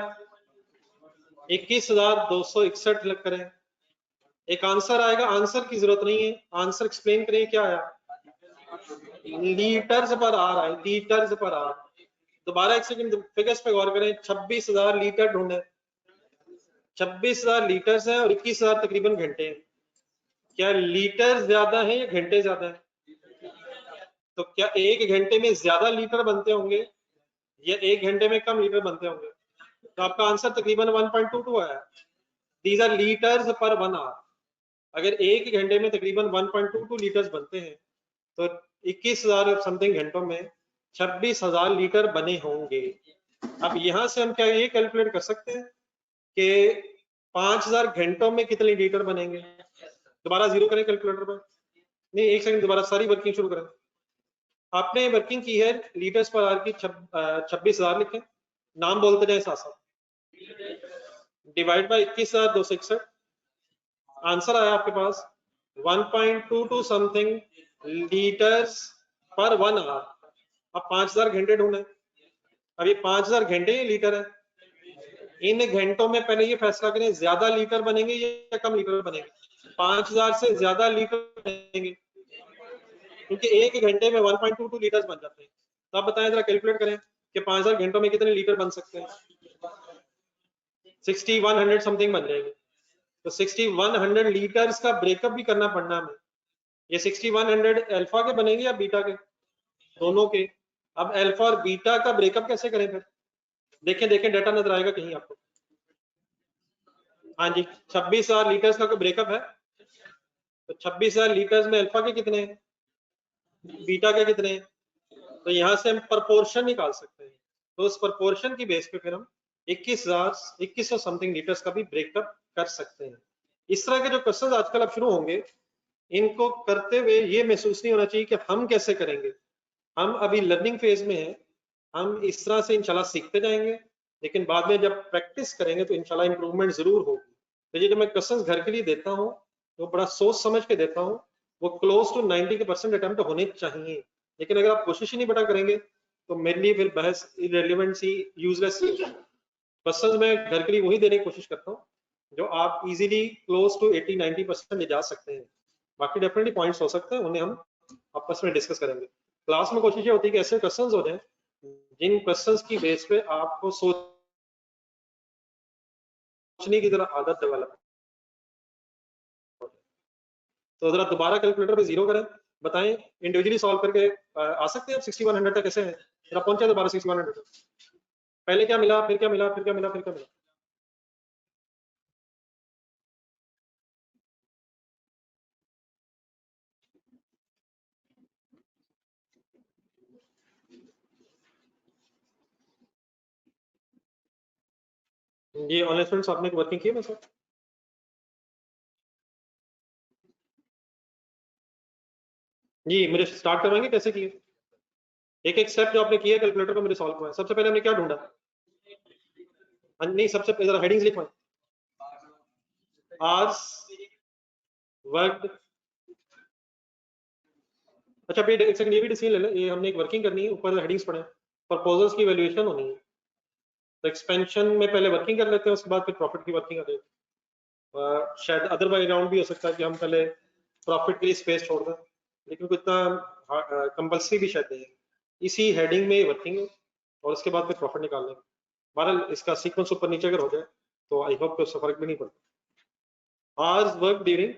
21,261 लग करें, एक आंसर आएगा। आंसर की जरूरत नहीं है, आंसर एक्सप्लेन करें क्या आया। लीटर्स पर आ रहा है, लीटर्स पर आ। दोबारा एक सेकंड फिगर्स पे गौर करें। 26,000 लीटर ढूंढे, 26,000 लीटर्स हैं और 21,000 तकरीबन घंटे हैं। क्या लीटर ज्यादा है या घंटे ज्यादा है? तो क्या 1 घंटे में ज्यादा लीटर बनते होंगे या 1 घंटे में कम लीटर बनते होंगे? तो आपका आंसर तकरीबन 1.22 आया। दीज आर लीटर्स पर 1 आवर। अगर 1 घंटे में तकरीबन 1.22 लीटर्स बनते हैं तो 21,000 समथिंग घंटों में 26,000 लीटर बने होंगे। अब यहां से हम क्या ये कैलकुलेट कर सकते हैं कि 5,000 घंटों में कितने लीटर बनेंगे? दोबारा जीरो करें कैलकुलेटर पर, नहीं एक सेकंड, दोबारा सारी वर्किंग शुरू करें। आपने वर्किंग की है लीटर्स पर आवर की 26,000 लिखें, नाम बोलते जाए साथ साथ, डिवाइड बाय 21,261। आंसर आया आपके पास 1.22 समथिंग लीटर्स पर 1 आवर। अब 5,000 घंटे ढूंढे। अब ये 5,000 घंटे ही लीटर है। इन घंटों में पहले ये फैसला करें ज्यादा लीटर बनेंगे या कम लीटर बनेंगे। 5,000 से ज्यादा लीटर बनेंगे क्योंकि 1 घंटे में 1.22 लीटर्स बन जाते हैं। तो आप बताएं, जरा कैलकुलेट करें कि 5,000 घंटों में कितने लीटर बन सकते हैं। 6100 समथिंग बन जाएंगे। तो 6100 लीटर्स का ब्रेकअप भी करना पड़ना हमें। ये 6100 अल्फा के बनेंगे या बीटा के? दोनों के। अब अल्फा और बीटा का ब्रेकअप कैसे करें फिर? देखें देखें, डाटा नजर आएगा कहीं आपको। हाँ जी, 26,000 लीटर्स का कोई ब्रेकअप है? तो 26,000 लीटर्स में अल्फा के कितने हैं, बीटा के कितने हैं? तो यहाँ से हम प्रपोर्शन निकाल सकते हैं। तो उस प्रपोर्शन की बेस पे फिर हम 21,000 समथिंग लीटर्स का भी ब्रेकअप कर सकते हैं। इस तरह के जो क्वेश्चन आजकल अब शुरू होंगे, इनको करते हुए ये महसूस नहीं होना चाहिए कि हम कैसे करेंगे। हम अभी लर्निंग फेज में हैं, हम इस तरह से इंशाल्लाह सीखते जाएंगे, लेकिन बाद में जब प्रैक्टिस करेंगे तो इंशाल्लाह इंप्रूवमेंट जरूर होगी। तो ये जो मैं क्वेश्चंस घर के लिए देता हूँ, वो बड़ा सोच समझ के देता हूँ, वो क्लोज टू 90% अटेम्प्ट होने चाहिए। लेकिन अगर आप कोशिश ही नहीं बड़ा करेंगे तो मेरे लिए फिर बहस इरेलीवेंट सी, यूजलेस सी। क्वेश्चंस मैं घर के लिए वही देने की कोशिश करता हूँ जो आप इजीली क्लोज टू 80-90% ले जा सकते हैं। बाकी डेफिनेटली पॉइंट्स हो सकते हैं, उन्हें हम आपस में डिस्कस करेंगे। क्लास में कोशिश ये होती है कि ऐसे क्वेश्चंस हो जाएं जिन क्वेश्चंस की बेस पे आपको सोचने की तरह आदत डेवलप। तो जरा दोबारा कैलकुलेटर पे जीरो करें, बताएं इंडिविजुअली सॉल्व करके आ सकते हैं आप 6100 तक? कैसे है जरा पहुंचे दोबारा 6100 तक? पहले क्या मिला, फिर क्या मिला, फिर क्या मिला, फिर क्या मिला? ये ऑनलाइन स्टूडेंट्स आपने वर्किंग की है मेरे साथ? जी मुझे स्टार्ट करवाएंगे कैसे किए? एक एक स्टेप जो आपने किया कैलकुलेटर पर मुझे सॉल्व करवाएं। सबसे पहले हमने क्या ढूंढा? नहीं, सबसे पहले जरा हेडिंग्स लिखवाएं। Hours worked. अच्छा फिर एक सेकंड, ये भी डिसीजन ले ले, ये हमने एक वर्किंग करनी है, ऊपर हेडिंग्स पढ़े, प्रपोजल्स की वैल्यूएशन होनी है। तो एक्सपेंशन में पहले वर्किंग कर लेते हैं, उसके बाद फिर प्रॉफिट की वर्किंग कर लेते हैं। शायद अदर वे अराउंड भी हो सकता है कि हम पहले प्रॉफिट के लिए स्पेस छोड़ दें, लेकिन कोई इतना कंपल्सरी भी शायद नहीं है। इसी हेडिंग में वर्किंग है और उसके बाद फिर प्रॉफिट निकाल लेंगे। बहरहाल इसका सीक्वेंस ऊपर नीचे अगर हो जाए तो आई होप कि उससे फर्क भी नहीं पड़ता। आवर्स वर्क ड्यूरिंग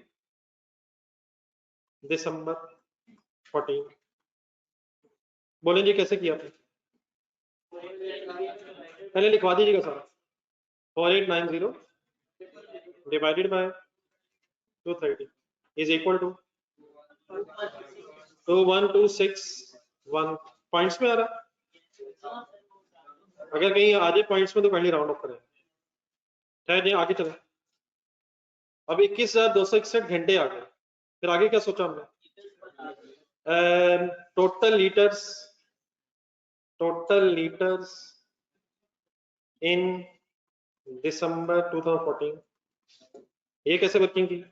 दिसंबर 14। बोलें जी कैसे किया आपने? पहले लिखवा दीजिएगा सारा। 4890 divided by 230 is equal to 21261 points में आ रहा। अगर कहीं आ जाए पॉइंट्स में तो पहले राउंड ऑफ करें। शायद आगे चले। अब 21,261 घंटे आ गए, फिर आगे क्या सोचा हमने? Total litres in December 2014। ये कैसे वर्किंग की?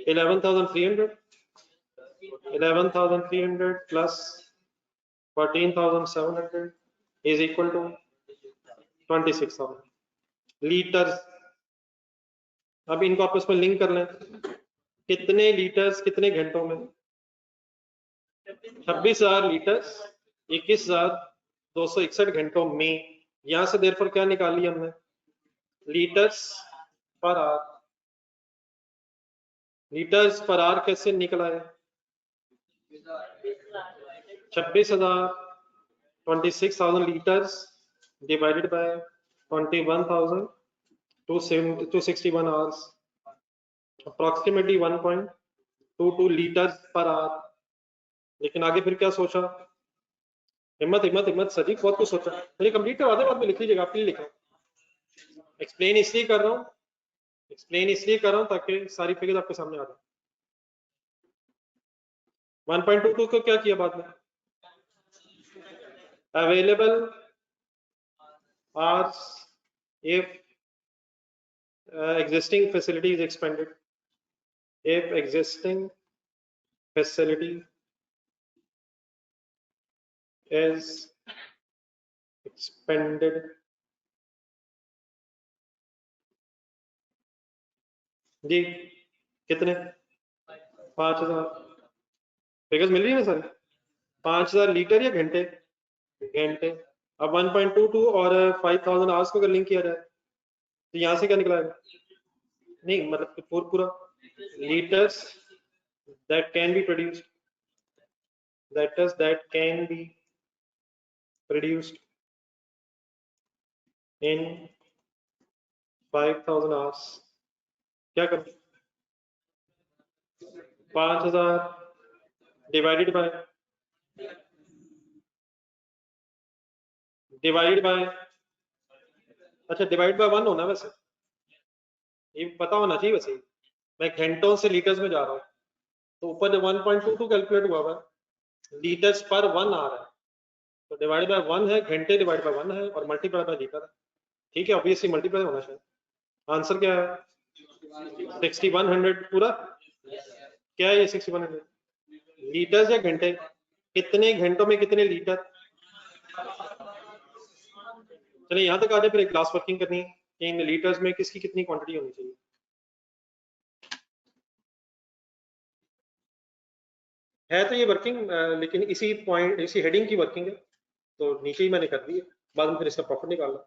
11,300 plus 14,700 is equal to 26,000 litres. अब इनको आपस में लिंक कर लें, कितने लीटर्स कितने घंटों में? 26,000 लीटर्स 21,261 घंटों में। यहां से देर पर क्या निकाल लिया हमने? Litres per our. Litres per our कैसे निकला है? 26,000 litres divided by 21,261 hours, approximately 1.22 litres per our. लेकिन आगे फिर क्या सोचा? हिम्मत हिम्मत हिम्मत सजी, बहुत कुछ सोचा। मुझे कंप्लीट करवा दे, बाद में लिख लीजिएगा, आपके लिए लिख रहा हूँ। एक्सप्लेन इसलिए कर रहा हूँ, ताकि सारी फिगर आपके सामने आ जाए। 1.22 को क्या किया बाद में? Available hours if existing facility is expanded, if existing facility is expanded, जी कितने? 5,000 फिगर्स मिल रही है ना सर? 5,000 लीटर या घंटे? घंटे। अब 1.22 और 5,000 आवर्स को अगर लिंक किया जाए तो यहाँ से क्या निकलाएगा? नहीं मतलब पूरा litres that can be produced, that can be produced in 5000 hours क्या करूं? 5000 डिवाइडेड बाय अच्छा डिवाइड बाय 1 होना वैसे, ये पता होना चाहिए वैसे। मैं घंटों से लीटर्स में जा रहा हूँ, तो ऊपर 1.22 कैलकुलेट हुआ है, लीटर्स पर 1 आ रहा है, तो डिवाइड बाय 1 है, घंटे डिवाइड बाय 1 है, और मल्टीप्लाई बाय लीटर है। ठीक है, ऑब्वियसली मल्टीप्लाई होना चाहिए। आंसर क्या है? 6100 पूरा। क्या है ये 6100? लीटर्स या घंटे? कितने घंटों में कितने लीटर? चलिए यहाँ तक आ जाए, फिर एक क्लास वर्किंग करनी है कि इन लीटर्स में किसकी कितनी क्वांटिटी होनी चाहिए। है तो ये वर्किंग, लेकिन इसी पॉइंट इसी हेडिंग की वर्किंग है, तो नीचे ही मैंने कर दी है, बाद में फिर इसका प्रॉफिट निकालना।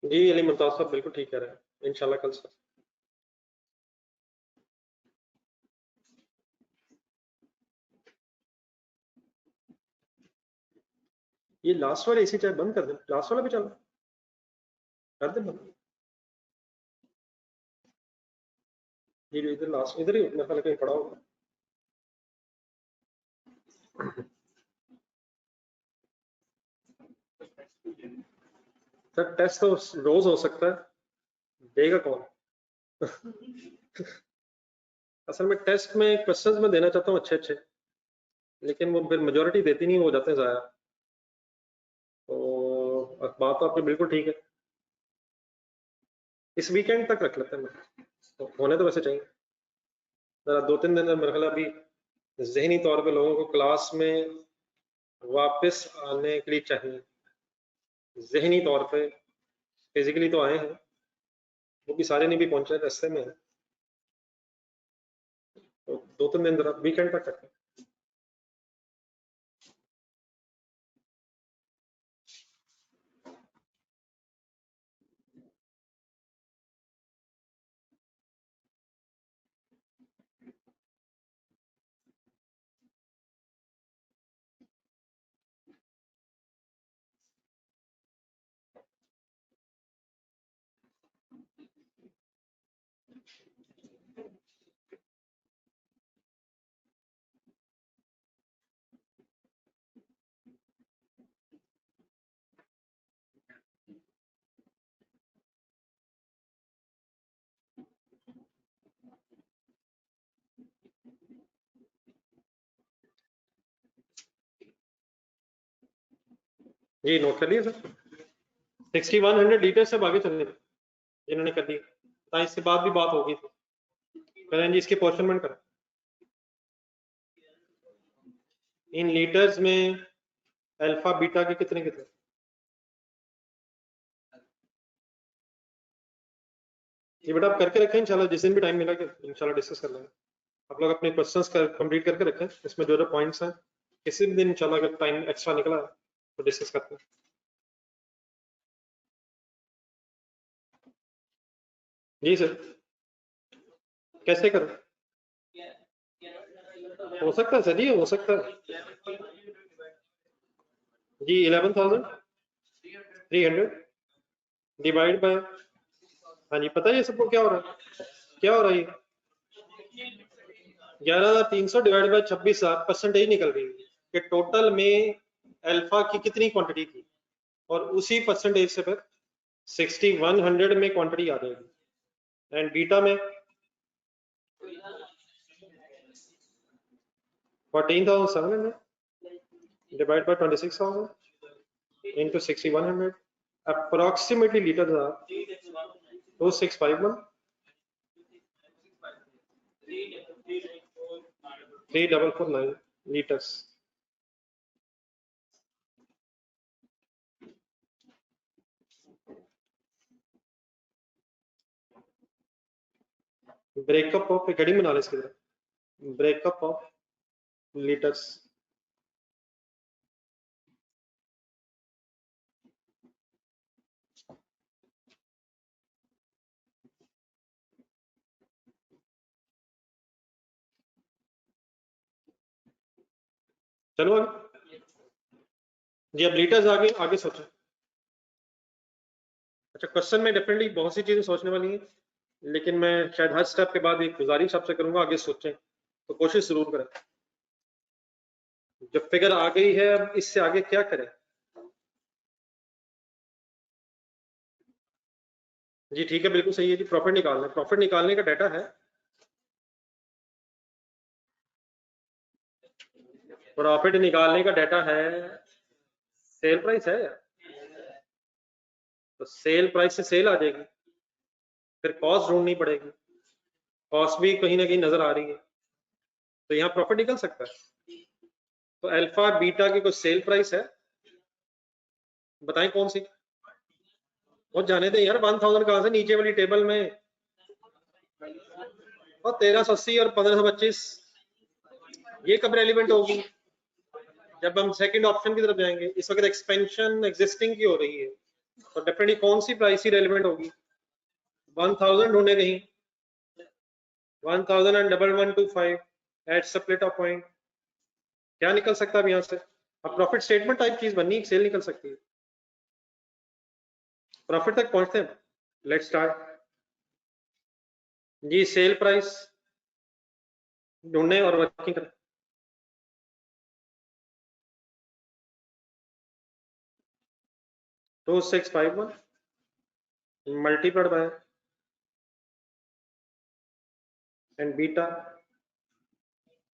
जी अली मुमताज साहब बिल्कुल ठीक कह रहे हैं, इंशाल्लाह कल से। ये लास्ट वाला एसी चाहे बंद कर दे, लास्ट वाला भी चल कर दे बंद। ये जो इधर लास्ट इधर ही मेरे ख्याल कहीं पड़ा होगा। सर टेस्ट तो रोज हो सकता है, देगा कौन? असल में टेस्ट में क्वेश्चंस मैं देना चाहता हूँ अच्छे अच्छे, लेकिन वो फिर मेजोरिटी देती नहीं, वो हो जाते हैं ज़ाया। तो बात तो आपकी बिल्कुल ठीक है, इस वीकेंड तक रख लेते हैं, तो होने तो वैसे चाहिए जरा 2-3 दिन मेरे ख्याल अभी जहनी तौर पे लोगों को क्लास में वापस आने के लिए चाहिए। जहनी तौर पे फिजिकली तो आए हैं, वो भी सारे नहीं भी पहुंचे, रास्ते में है, तो 2-3 दिन जरा वीकेंड तक रखें। जी नोट कर लिया सर, 6100 लीटर से आगे चलने जिन्होंने कर दी, इसके बाद भी बात होगी तो करें जी, इसकी पोर्शनमेंट करें इन लीटर्स में अल्फा बीटा के कितने कितने। ये बेटा आप करके रखें, इंशाल्लाह जिस दिन भी टाइम मिला के इंशाल्लाह डिस्कस कर लेंगे। आप लोग अपने क्वेश्चंस कंप्लीट करके रखें, इसमें जो जो पॉइंट्स हैं किसी भी दिन इंशाल्लाह अगर टाइम एक्स्ट्रा निकला तो डिस्कस करते हैं। जी सर, कैसे करें? हो सकता है सर जी, हो सकता है जी। 11,300 डिवाइड बाय, हाँ जी पता है ये सबको क्या हो रहा है, क्या हो रहा है, 11,300 डिवाइड बाय 26,000 परसेंटेज निकल रही है कि टोटल में अल्फा की कितनी क्वांटिटी थी, और उसी परसेंटेज से फिर 6100 में क्वांटिटी आ जाएगी। एंड बीटा में 14,700 divided by 26,000 into 6,100, approximately liters are 2651, 3449 liters. Breakup of heading बना ले इसकी तरह, breakup of liters. चलो आगे जी, अब लीटर्स आगे सोचो। अच्छा, क्वेश्चन में डेफिनेटली बहुत सी चीजें सोचने वाली हैं, लेकिन मैं शायद हर स्टेप के बाद एक गुजारिश आपसे करूंगा आगे सोचें, तो कोशिश जरूर करें। जब फिगर आ गई है, अब इससे आगे क्या करें? जी ठीक है, बिल्कुल सही है जी, प्रॉफिट निकालने का डाटा है, प्रॉफिट निकालने का डाटा है, सेल प्राइस है, तो सेल प्राइस से सेल आ जाएगी, फिर कॉस्ट ढूंढनी पड़ेगी, कॉस्ट भी कहीं ना कहीं नजर आ रही है, तो यहाँ प्रॉफिट निकल सकता है। तो अल्फा बीटा की कोई सेल प्राइस है, बताएं कौन सी? और जाने दें यार, 1000 कहां से, नीचे वाली टेबल में, और 1380 और 1525, ये कब रेलिवेंट होगी? जब हम सेकंड ऑप्शन की तरफ जाएंगे। इस वक्त एक्सपेंशन एग्जिस्टिंग की हो रही है, तो डेफिनेटली कौन सी प्राइस ही रेलिवेंट होगी? 1000 ढूंढे कहीं, 1000 and 1125 at split of point, क्या निकल सकता है अब यहाँ से? अब प्रॉफिट स्टेटमेंट टाइप चीज बननी, सेल निकल सकती है। प्रॉफिट तक पहुंचते हैं, लेट्स स्टार्ट जी। सेल प्राइस ढूंढने और वर्किंग करें। तो 651 multiplied by and beta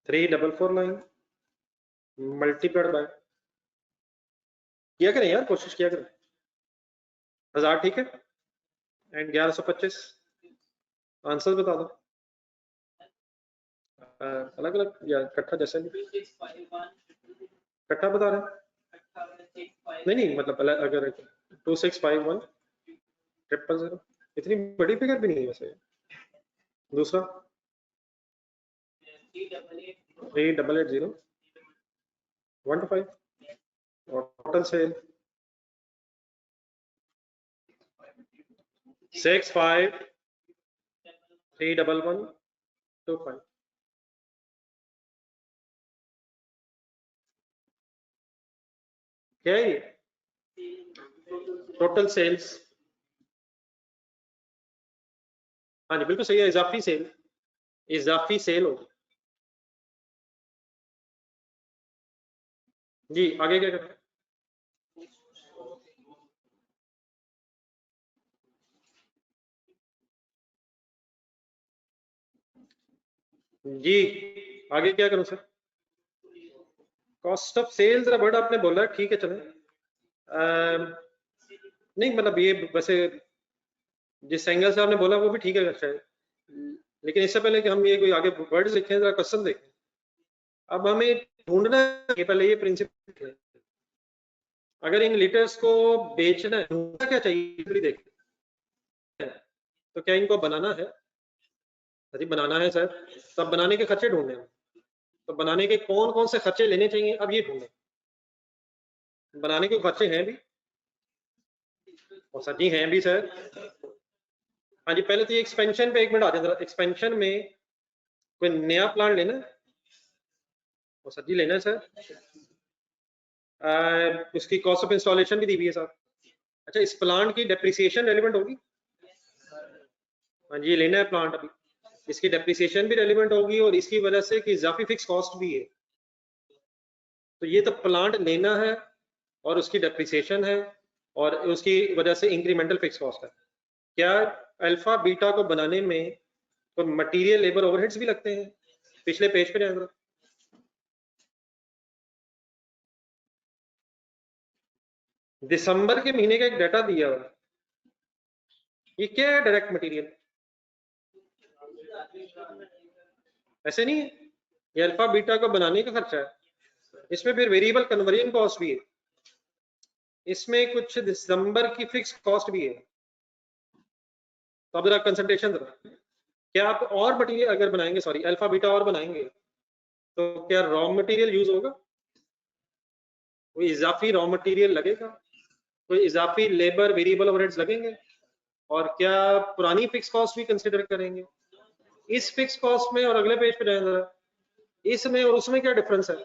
3449 multiplied by, किया करें यार, कोशिश किया करें, 1000 ठीक है, एंड 1125, आंसर बता दो अलग अलग या इकट्ठा, जैसे भी इकट्ठा बता रहे हैं, नहीं मतलब अगर 2651 000, इतनी बड़ी फिगर भी नहीं है वैसे। दूसरा 3880 125, और टोटल सेल 65,311,25, क्या है ये? टोटल सेल्स, हाँ जी बिल्कुल सही है, इजाफी सेल होगी जी। आगे क्या करें? जी आगे क्या करूं sir? Cost of sales word आपने बोला, ठीक है चले, नहीं मतलब ये वैसे जिस एंगल से आपने बोला वो भी ठीक है शायद, लेकिन इससे पहले कि हम ये कोई आगे वर्ड लिखें, जरा क्वेश्चन देखें। अब हमें ढूंढना है पहले ये प्रिंसिपल, अगर इन लीटर्स को बेचना है, ढूंढना क्या चाहिए देखें, तो क्या इनको बनाना है? यदि बनाना है सर, तब बनाने के खर्चे ढूंढने हैं, तो बनाने के कौन कौन से खर्चे लेने चाहिए, अब ये ढूंढे। बनाने के खर्चे हैं भी, और सर जी हैं भी सर। हाँ जी, पहले तो ये एक्सपेंशन पे एक मिनट आ जाए जरा। एक्सपेंशन में कोई नया प्लान लेना है, वो सर जी लेना है सर। उसकी कॉस्ट ऑफ इंस्टॉलेशन भी दी हुई है सर। अच्छा, इस प्लांट की डेप्रिसिएशन रेलिवेंट होगी? हाँ जी, लेना है प्लांट अभी, इसकी डेप्रिसिएशन भी रेलिवेंट होगी और इसकी वजह से कि इजाफी फिक्स कॉस्ट भी है। तो ये तो प्लांट लेना है और उसकी डेप्रिसिएशन है और उसकी वजह से इंक्रीमेंटल फिक्स कॉस्ट है। क्या अल्फा बीटा को बनाने में तो मटेरियल लेबर ओवरहेड्स भी लगते हैं? पिछले पेज पे जाए जरा। दिसंबर के महीने का एक डाटा दिया हुआ है, ये क्या है? डायरेक्ट मटेरियल ऐसे नहीं है, ये अल्फा बीटा को बनाने का खर्चा है। इसमें फिर वेरिएबल कन्वर्जन कॉस्ट भी है, इसमें कुछ दिसंबर की फिक्स कॉस्ट भी है। तो अब जरा कंसंट्रेशन जरा, क्या आप और मटेरियल अगर बनाएंगे, सॉरी अल्फा बीटा और बनाएंगे तो क्या रॉ मटेरियल यूज होगा? कोई इजाफी रॉ मटेरियल लगेगा? कोई इजाफी लेबर वेरिएबल ओवरहेड्स लगेंगे? और क्या पुरानी फिक्स कॉस्ट भी कंसिडर करेंगे? इस फिक्स कॉस्ट में और अगले पेज पे जाए जरा, इसमें और उसमें क्या डिफरेंस है?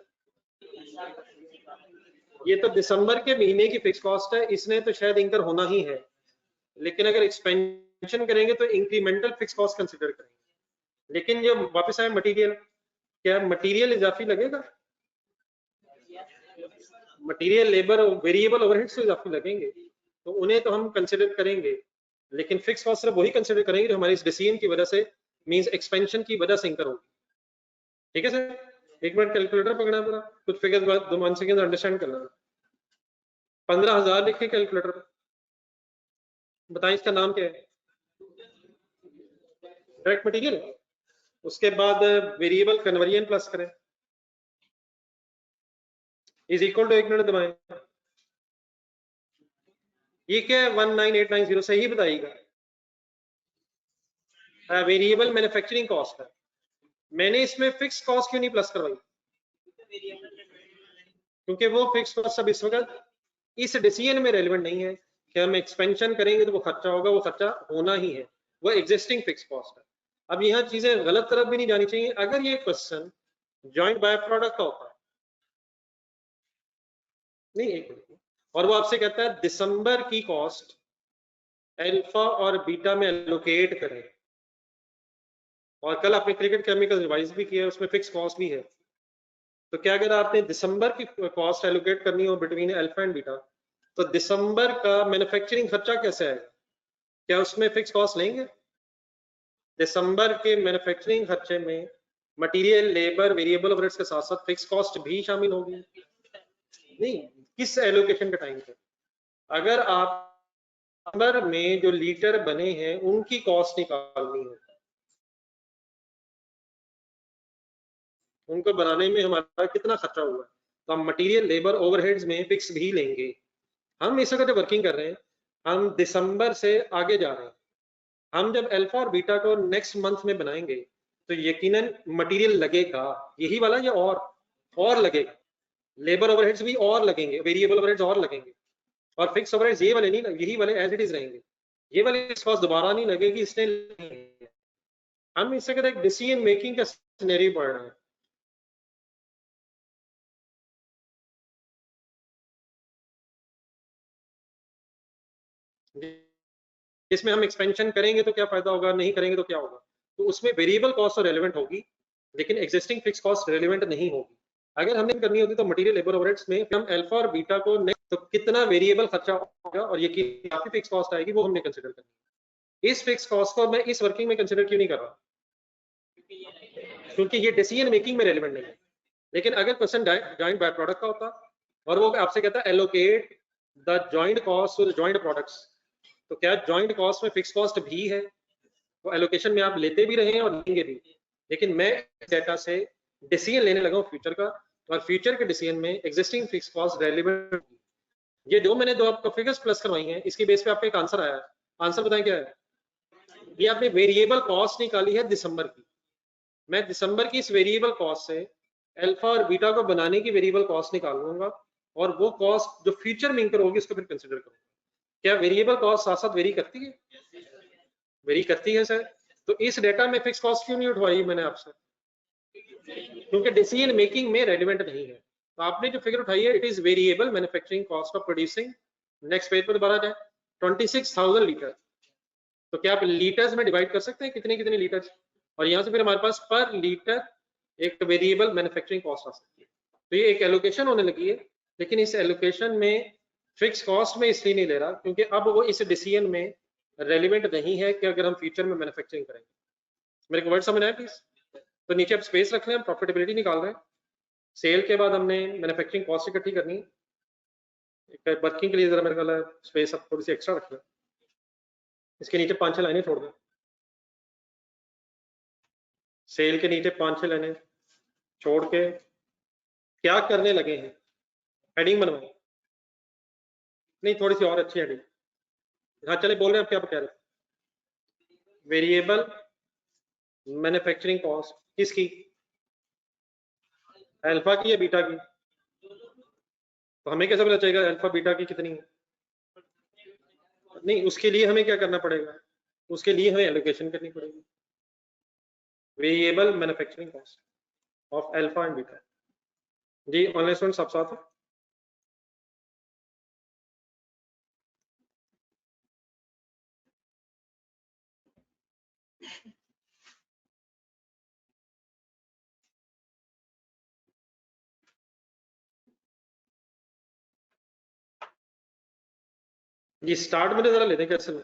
ये तो दिसंबर के महीने की फिक्स कॉस्ट है, इसने तो शायद इंकर होना ही है, लेकिन अगर एक्सपेंशन करेंगे तो इंक्रीमेंटल फिक्स कॉस्ट कंसिडर करेंगे। लेकिन जो वापस आए मटेरियल, क्या मटेरियल इजाफी लगेगा? मटेरियल लेबर वेरिएबल ओवरहेड्स तो इजाफी लगेंगे, तो उन्हें तो हम कंसिडर करेंगे, लेकिन फिक्स कॉस्ट सिर्फ वही कंसिडर करेंगे जो हमारी इस डिसीजन की वजह से, मींस एक्सपेंशन की वजह से इंकर होगी। ठीक है सर, एक मिनट कैलकुलेटर पकड़ना जरा, कुछ फिगर 1 सेकंड अंडरस्टैंड करना। 15,000 लिखे कैलकुलेटर पे, बताएं इसका नाम क्या है? Direct material. उसके बाद वेरिएबल कन्वर्जन प्लस करें, इज इक्वल टू, एक मिनट दबाएं, ये क्या है? 19890 सही बताइएगा। वेरिएबल मैन्युफैक्चरिंग कॉस्ट है। मैंने इसमें फिक्स कॉस्ट क्यों नहीं प्लस करवाई? क्योंकि वो फिक्स कॉस्ट अब इस वक्त इस डिसीजन में रेलिवेंट नहीं है कि हम एक्सपेंशन करेंगे तो वो खर्चा होगा, वो खर्चा होना ही है, वो एग्जिस्टिंग फिक्स कॉस्ट है। अब यहाँ चीजें गलत तरफ भी नहीं जानी चाहिए। अगर ये क्वेश्चन जॉइंट बाय प्रोडक्ट का होता, नहीं एक मिनट, और वो आपसे कहता है दिसंबर की कॉस्ट अल्फा और बीटा में एलोकेट करें, और कल आपने क्रिकेट केमिकल रिवाइज भी किया है, उसमें फिक्स कॉस्ट भी है, तो क्या अगर आपने दिसंबर की कॉस्ट एलोकेट करनी हो बिटवीन अल्फा एंड बीटा, तो दिसंबर का मैन्युफैक्चरिंग खर्चा कैसे आएगा? क्या उसमें फिक्स कॉस्ट लेंगे? दिसंबर के मैन्युफैक्चरिंग खर्चे में मटेरियल लेबर वेरिएबल ओवरहेड्स के साथ साथ फिक्स कॉस्ट भी शामिल होगी? नहीं, किस एलोकेशन के टाइम पे? अगर आप दिसंबर में जो लीटर बने हैं उनकी कॉस्ट निकालनी है, उनको बनाने में हमारा कितना खर्चा हुआ है, तो हम मटेरियल लेबर ओवरहेड्स में फिक्स भी लेंगे। हम इस वक्त वर्किंग कर रहे हैं, हम दिसंबर से आगे जा रहे हैं। हम जब अल्फा और बीटा को नेक्स्ट मंथ में बनाएंगे तो यकीनन मटेरियल लगेगा, यही वाला या और लगेगा, लेबर ओवरहेड्स भी और लगेंगे, वेरिएबल ओवरहेड्स और लगेंगे, और फिक्स ओवरहेड्स ये वाले नहीं, यही वाले एज इट इज रहेंगे, ये वाली कॉस्ट दोबारा नहीं लगेगी, इसने हम इससे कहते हैं डिसीजन मेकिंग का सिनेरियो पढ़ रहे हैं। इसमें हम एक्सपेंशन करेंगे तो क्या फायदा होगा, नहीं करेंगे तो क्या होगा, तो उसमें वेरिएबल कॉस्ट तो रेलेवेंट होगी लेकिन एग्जिस्टिंग फिक्स कॉस्ट रेलेवेंट नहीं होगी। अगर हमने करनी होती तो मटेरियल लेबर ओवरहेड्स में हम अल्फा और बीटा को तो कितना वेरिएबल खर्चा होगा और ये काफी फिक्स कॉस्ट आएगी, वो हमने कंसिडर करनी है। इस फिक्स कॉस्ट को मैं इस वर्किंग में कंसिडर क्यों नहीं कर रहा? क्योंकि ये डिसीजन मेकिंग में रेलेवेंट नहीं है। लेकिन अगर क्वेश्चन जॉइंट बाय प्रोडक्ट का होता और वो आपसे कहता है allocate the joint cost to the joint products, तो क्या जॉइंट कॉस्ट में फिक्स कॉस्ट भी है? तो एलोकेशन में आप लेते भी रहे और लेंगे भी, लेकिन मैं डेटा से डिसीजन लेने लगा हूँ फ्यूचर का, और फ्यूचर के डिसीजन में एग्जिस्टिंग फिक्स कॉस्ट रेलेवेंट। ये जो मैंने दो आपको फिगर्स प्लस करवाई हैं इसकी बेस पे आपका एक आंसर आया है। आंसर बताएं क्या है? ये आपने वेरिएबल कॉस्ट निकाली है दिसंबर की, मैं दिसंबर की इस वेरिएबल कॉस्ट से अल्फा और बीटा को बनाने की वेरिएबल कॉस्ट निकाल लूंगा, और वो कॉस्ट जो फ्यूचर में इंकर होगी उसको फिर कंसिडर करूंगा। क्या वेरिएबल कॉस्ट साथ साथ वेरी करती है? वेरी करती है सर। तो इस डेटा में फिक्स कॉस्ट क्यों नहीं उठवाई मैंने आपसे? क्योंकि डिसीजन मेकिंग में रेलिवेंट नहीं है। तो आपने जो फिगर उठाई है it is variable manufacturing cost of producing, next page पर दोबारा जाए, 26,000 लीटर। तो क्या आप लीटर्स में डिवाइड कर सकते हैं कितने कितने लीटर्स, और यहाँ से फिर हमारे पास पर लीटर एक वेरिएबल मैन्युफैक्चरिंग कॉस्ट आ सकती है। तो ये एक एलोकेशन होने लगी है, लेकिन इस एलोकेशन में फिक्स कॉस्ट में इसलिए नहीं ले रहा क्योंकि अब वो इस डिसीजन में रेलिवेंट नहीं है कि अगर हम फ्यूचर में मैन्युफैक्चरिंग करेंगे। मेरे को वर्ड समझ आया प्लीज? तो नीचे अब स्पेस रख रहे हैं, प्रॉफिटेबिलिटी निकाल रहे हैं, सेल के बाद हमने मैन्युफैक्चरिंग कॉस्ट इकट्ठी करनी है, वर्किंग के लिए जरा मेरे ख्याल स्पेस अब थोड़ी सी एक्स्ट्रा रख रहे हैं, इसके नीचे 5-6 लाइनें छोड़ दें, सेल के नीचे 5-6 लाइनें छोड़ के क्या करने लगे हैं, हेडिंग बनवाएं, नहीं थोड़ी सी और अच्छी हेडिंग, हाँ चले बोल रहे हैं, आप क्या कह रहे हैं? वेरिएबल मैन्युफैक्चरिंग कॉस्ट किसकी, अल्फा की या बीटा की? तो हमें कैसे पता चलेगा अल्फा बीटा की कितनी है? नहीं, उसके लिए हमें क्या करना पड़ेगा, उसके लिए हमें एलोकेशन करनी पड़ेगी, variable manufacturing cost of alpha and beta. जी ऑनलाइन स्टूडेंट सब साथ है? जी स्टार्ट में जरा लेते हैं कैसे में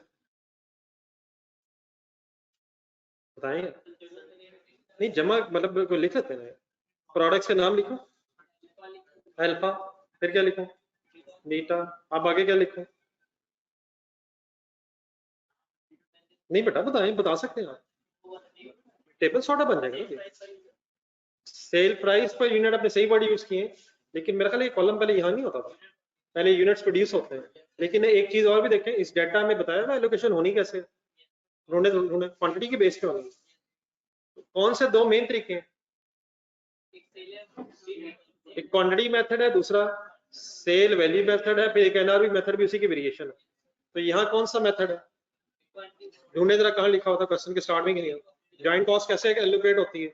बताएं, नहीं जमा मतलब कोई लिख लेते हैं, प्रोडक्ट्स के नाम लिखो, अल्फा, फिर क्या लिखो, बीटा, अब आगे क्या लिखो? नहीं बेटा बताएं, बता सकते हैं आप, टेबल सॉर्ट बन जाएगा। सेल प्राइस पर यूनिट आपने सही वर्ड यूज किए, लेकिन मेरा ख्याल कॉलम पहले यहाँ नहीं होता था, पहले यूनिट्स प्रोड्यूस होते हैं। लेकिन एक चीज और भी देखें, इस डाटा में बताया हुआ एलोकेशन होनी कैसे, क्वांटिटी के बेस पे होनी। कौन से दो मेन तरीके हैं, एक क्वांटिटी मेथड है, दूसरा सेल वैल्यू मेथड है, फिर एक एनआरवी मेथड भी उसी की वेरिएशन है। तो यहाँ कौन सा मेथड है, ढूंढने जरा कहाँ लिखा होता क्वेश्चन के स्टार्ट में, नहीं जॉइंट कॉस्ट कैसे एलोकेट होती है?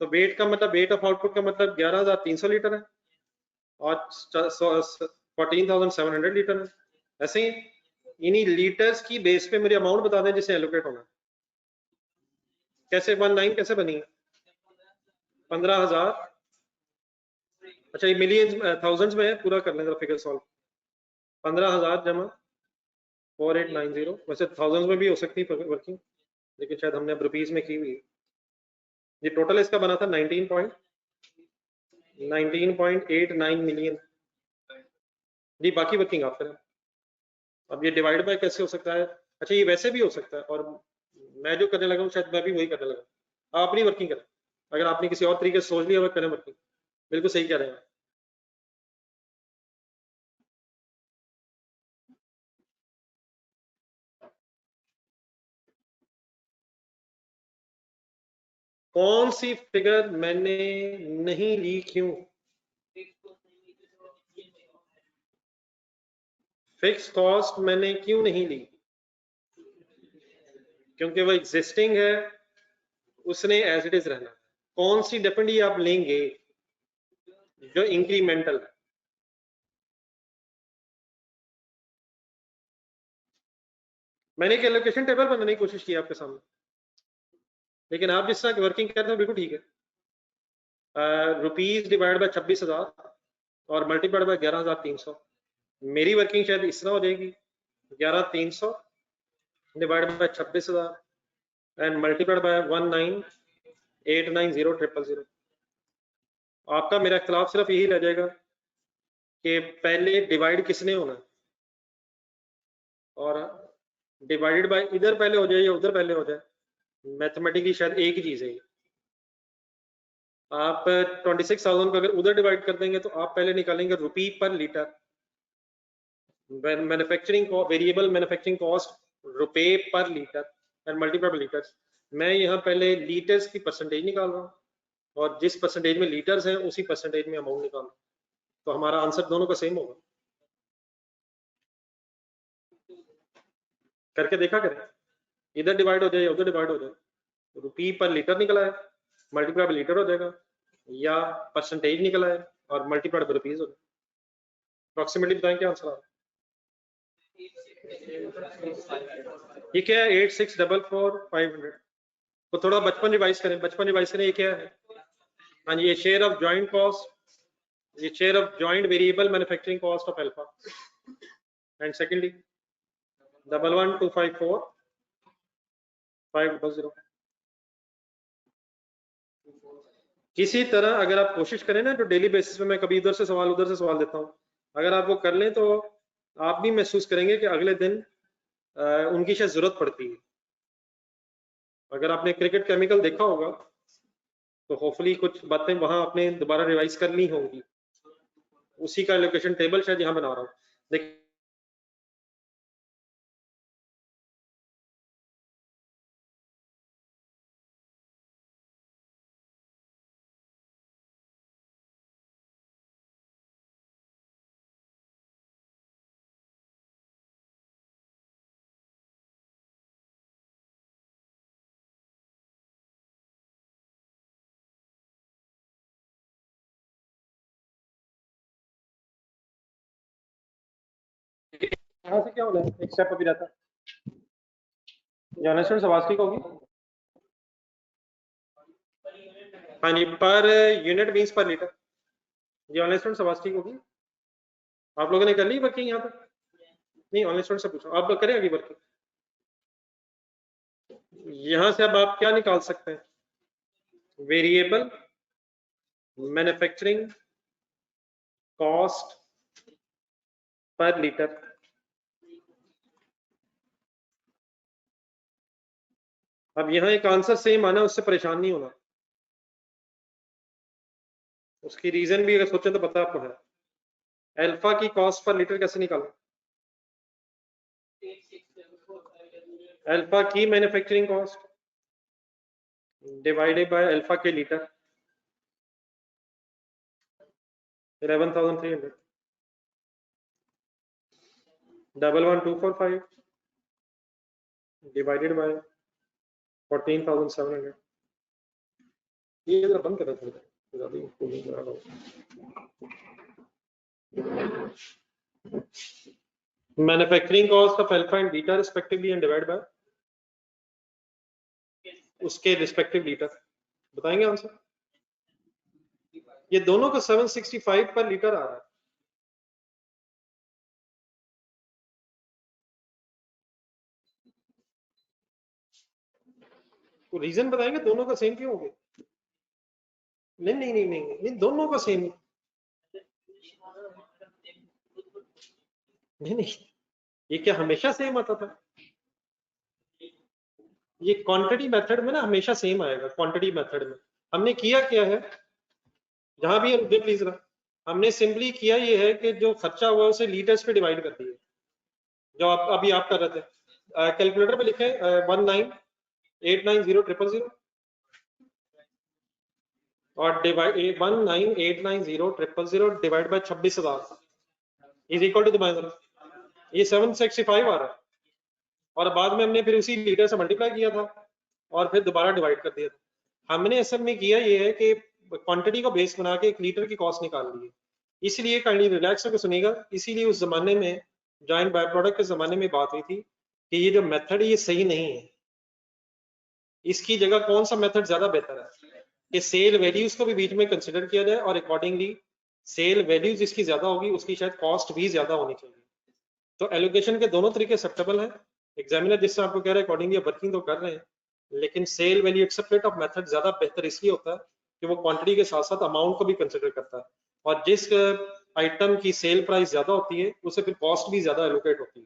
तो वेट का मतलब, वेट ऑफ आउटपुट का मतलब 11,300 लीटर है और 14,700 लीटर है। ऐसे ही इन्हीं लीटर्स की बेस पे मेरे अमाउंट बता दें जिसे एलोकेट होना। कैसे 19 कैसे बनी है? 15,000, अच्छा ये मिलियंस थाउजेंड्स में है, पूरा कर लें जरा फिगर सॉल्व। 15,000 जमा 4890, वैसे थाउजेंड्स में भी हो सकती है वर्किंग, लेकिन शायद हमने अब रुपीज में की हुई है। ये टोटल इसका बना था 19.89 मिलियन। जी बाकी वर्किंग आप करें। अब ये डिवाइड बाय कैसे हो सकता है? अच्छा ये वैसे भी हो सकता है, और मैं जो करने लगा हूँ शायद मैं भी वही करने लगा। आप नहीं वर्किंग करें, अगर आपने किसी और तरीके से सोच लिया वह करें वर्किंग, बिल्कुल सही कह रहे हैं। कौन सी फिगर मैंने नहीं ली, क्यों? फिक्स कॉस्ट मैंने क्यों नहीं ली? क्योंकि वो एग्जिस्टिंग है, उसने एज इट इज रहना। कौन सी डेफिनेटली आप लेंगे जो इंक्रीमेंटल है? मैंने एक एलोकेशन टेबल बनाने की कोशिश की आपके सामने, लेकिन आप जिस तरह वर्किंग कर रहे हो बिल्कुल ठीक है। रुपीज डिवाइड बाय 26,000 और मल्टीप्लाइड बाय 11,300, मेरी वर्किंग शायद इस तरह हो जाएगी, 11,300 divide by 26,000 and multiplied bye 19,890,000। आपका मेरा इख्तलाफ सिर्फ यही रह जाएगा कि पहले डिवाइड किसने होना है, और डिवाइडेड बाय इधर पहले हो जाए या उधर पहले हो जाए, मैथमेटिकली शायद एक ही चीज है। आप 26,000 को अगर उधर डिवाइड कर देंगे तो आप पहले निकालेंगे रुपी पर litre, manufacturing variable manufacturing cost रुपए पर litre and multiply by litres. मैं यहाँ पहले लीटर्स की परसेंटेज निकाल रहा हूँ, और जिस परसेंटेज में लीटर्स हैं उसी परसेंटेज में अमाउंट निकाल, तो हमारा आंसर दोनों का सेम होगा। करके देखा करें, इधर डिवाइड हो जाए या उधर डिवाइड हो जाए, रुपी पर लीटर निकला है, मल्टीप्लाई बाय लीटर हो जाएगा, या परसेंटेज निकल आए और मल्टीप्लाई बाय रुपीज हो जाए। अप्रॉक्सीमेटली बताएं क्या आंसर आ रहा है। ये क्या है 8644,500 तो थोड़ा बचपन रिवाइज करें, ये क्या है? हाँ जी, ये शेयर ऑफ जॉइंट कॉस्ट, ये share of joint variable manufacturing cost of alpha, and secondly 11,254,500। किसी तरह अगर आप कोशिश करें ना, तो डेली बेसिस पे मैं कभी इधर से सवाल उधर से सवाल देता हूँ, अगर आप वो कर लें तो आप भी महसूस करेंगे कि अगले दिन उनकी शायद जरूरत पड़ती है। अगर आपने क्रिकेट केमिकल देखा होगा तो होपफुली कुछ बातें वहां आपने दोबारा रिवाइज कर ली होंगी, उसी का एलोकेशन टेबल शायद यहाँ बना रहा हूँ। देखिए यहाँ से क्या होना है, एक स्टेप अभी रहता है, अंडरस्टैंड आवाज ठीक होगी? हाँ जी, पर यूनिट मींस पर लीटर, ये अंडरस्टैंड आवाज ठीक होगी? आप लोगों ने कर ली वर्किंग यहाँ तक? नहीं, अंडरस्टैंड से पूछो, आप लोग करें अभी वर्किंग। यहां से अब आप क्या निकाल सकते हैं? Variable manufacturing cost per litre. अब यहाँ एक आंसर सेम आना, उससे परेशान नहीं होना, उसकी रीजन भी अगर सोचें तो पता आपको है। अल्फा की कॉस्ट पर लीटर कैसे निकालें? अल्फा की manufacturing cost divided by alpha के लीटर, 11,300, 11,245 डिवाइडेड बाय 14,700। ये जरा बंद करो थोड़ा, ज्यादा कूलिंग करा लो। Manufacturing cost of alpha and beta respectively and divide by उसके रिस्पेक्टिव लीटर, बताएंगे आंसर? ये दोनों का 765 पर लीटर आ रहा है। तो रीजन बताएंगे दोनों का सेम क्यों हो गया? नहीं नहीं नहीं नहीं नहीं, दोनों का सेम नहीं नहीं, ये क्या हमेशा सेम आता था? ये क्वांटिटी मेथड में ना हमेशा सेम आएगा। क्वांटिटी मेथड में हमने किया क्या है, जहां भी देख लीजिए जरा, हमने सिंपली किया ये है कि जो खर्चा हुआ उसे लीटर्स पे डिवाइड कर दिया, जो आप अभी आप कर रहे थे। कैलकुलेटर पे लिखे 19,890,000 और divide 19,890,000 divide by 26,000 is equal to the, ये 765 आ रहा है, और बाद में हमने फिर उसी लीटर से मल्टीप्लाई किया था और फिर दोबारा डिवाइड कर दिया था। हमने असल में किया ये है कि क्वांटिटी को बेस बना के 1 लीटर की कॉस्ट निकाल ली है। इसलिए काइंडली रिलैक्स होकर सुनिएगा, इसीलिए उस जमाने में जॉइंट बाय प्रोडक्ट के जमाने में बात हुई थी कि ये जो मेथड है ये सही नहीं है, इसकी जगह कौन सा मेथड ज्यादा बेहतर है कि सेल वैल्यूज को भी बीच में कंसिडर किया जाए और अकॉर्डिंगली सेल वैल्यूज जिसकी ज्यादा होगी उसकी शायद कॉस्ट भी ज्यादा होनी चाहिए। तो एलोकेशन के दोनों तरीके एक्सेप्टेबल है। एग्जामिनर जिससे आपको कह रहा है अकॉर्डिंगली वर्किंग तो कर रहे हैं, लेकिन sale value except of method ज्यादा बेहतर इसलिए होता है कि वो क्वांटिटी के साथ साथ अमाउंट को भी कंसिडर करता है, और जिस आइटम की सेल प्राइस ज्यादा होती है उसे फिर कॉस्ट भी ज्यादा एलोकेट होती है,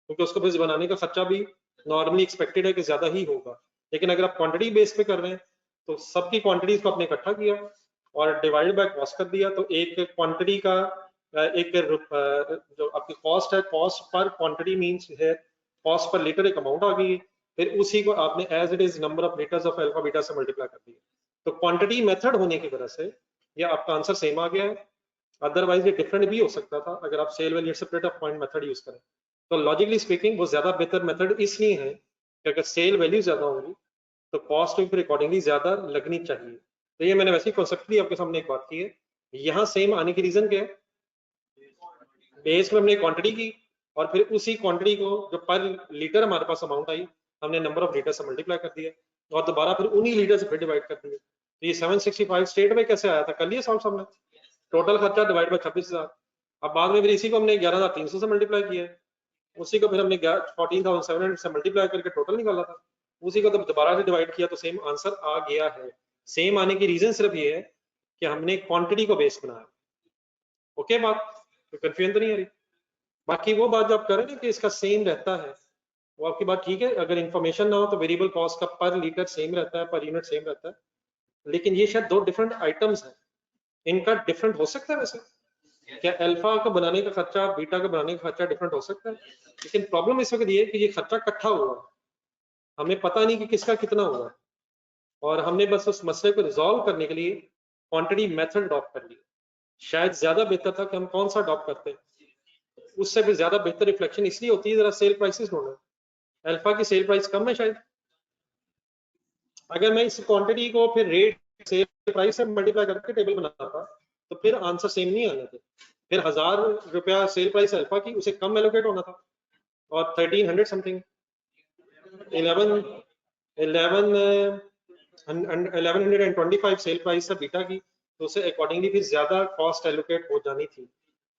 क्योंकि उसको फिर बनाने का खर्चा भी नॉर्मली एक्सपेक्टेड है कि ज्यादा ही होगा। लेकिन अगर आप क्वांटिटी बेस पे कर रहे हैं तो सबकी क्वांटिटीज को आपने इकट्ठा किया और डिवाइड बाय कॉस्ट कर दिया, तो एक क्वांटिटी का एक जो आपकी कॉस्ट है, कॉस्ट पर क्वांटिटी मींस है कॉस्ट पर लीटर एक अमाउंट आ गई, फिर उसी को आपने as it is number of litres of alpha beta से मल्टीप्लाई कर दिया। तो क्वांटिटी मेथड होने की वजह से ये आपका आंसर सेम आ गया है, अदरवाइज ये डिफरेंट भी हो सकता था अगर आप sale value separate of point method use करें। तो लॉजिकली स्पीकिंग वो ज्यादा बेहतर मेथड इसलिए है कि अगर सेल वैल्यू ज्यादा होंगी तो कॉस्ट भी फिर अकॉर्डिंगली ज्यादा लगनी चाहिए। तो ये मैंने वैसे ही कॉन्सेप्टली आपके सामने एक बात की है। यहाँ सेम आने की रीजन क्या है, बेस में हमने क्वांटिटी की और फिर उसी क्वांटिटी को जो पर लीटर हमारे पास अमाउंट आई हमने नंबर ऑफ लीटर से मल्टीप्लाई कर दिया और दोबारा फिर उन्हीं लीटर से फिर डिवाइड कर दिया। तो ये 765 स्टेट में कैसे आया था, कर लिया सॉल्व हमने, टोटल खर्चा डिवाइड बाय 26,000। अब बाद में फिर इसी को हमने 11,300 से मल्टीप्लाई किया, उसी को फिर हमने 14,700 से मल्टीप्लाई करके टोटल निकाला था, उसी को तो दोबारा से डिवाइड किया तो सेम आंसर आ गया है। सेम आने की रीजन सिर्फ ये है कि हमने क्वांटिटी को बेस बनाया। ओके बात, तो कंफ्यूजन तो नहीं आ रही। बाकी वो बात जो आप कर रहे हैं ना कि इसका सेम रहता है, वो आपकी बात ठीक है। अगर इन्फॉर्मेशन ना हो तो वेरिएबल कॉस्ट का पर लीटर सेम रहता है, पर यूनिट सेम रहता है, लेकिन ये शायद दो डिफरेंट आइटम्स हैं, इनका डिफरेंट हो सकता है। वैसे क्या अल्फा का बनाने का खर्चा बीटा का बनाने का खर्चा डिफरेंट हो सकता है, लेकिन प्रॉब्लम इस वक्त ये है कि ये खर्चा इकट्ठा हुआ है, हमें पता नहीं कि किसका कितना हुआ, और हमने बस उस मसले को रिजॉल्व करने के लिए क्वांटिटी मेथड अडॉप्ट कर लिया। शायद ज्यादा बेहतर था कि हम कौन सा अडॉप्ट करते हैं, उससे भी ज्यादा बेहतर रिफ्लेक्शन इसलिए होती है जरा सेल प्राइसेस ढूंढना। अल्फा की सेल प्राइस कम है शायद, अगर मैं इस क्वांटिटी को फिर रेट सेल प्राइस से मल्टीप्लाई करके टेबल बनाता तो फिर आंसर सेम नहीं आने थे। फिर 1,000 रुपया सेल प्राइस अल्फा की, उसे कम एलोकेट होना था, और 1300 समथिंग 1125 सेल प्राइस है बीटा की, तो उसे अकॉर्डिंगली फिर ज्यादा कॉस्ट एलोकेट हो जानी थी।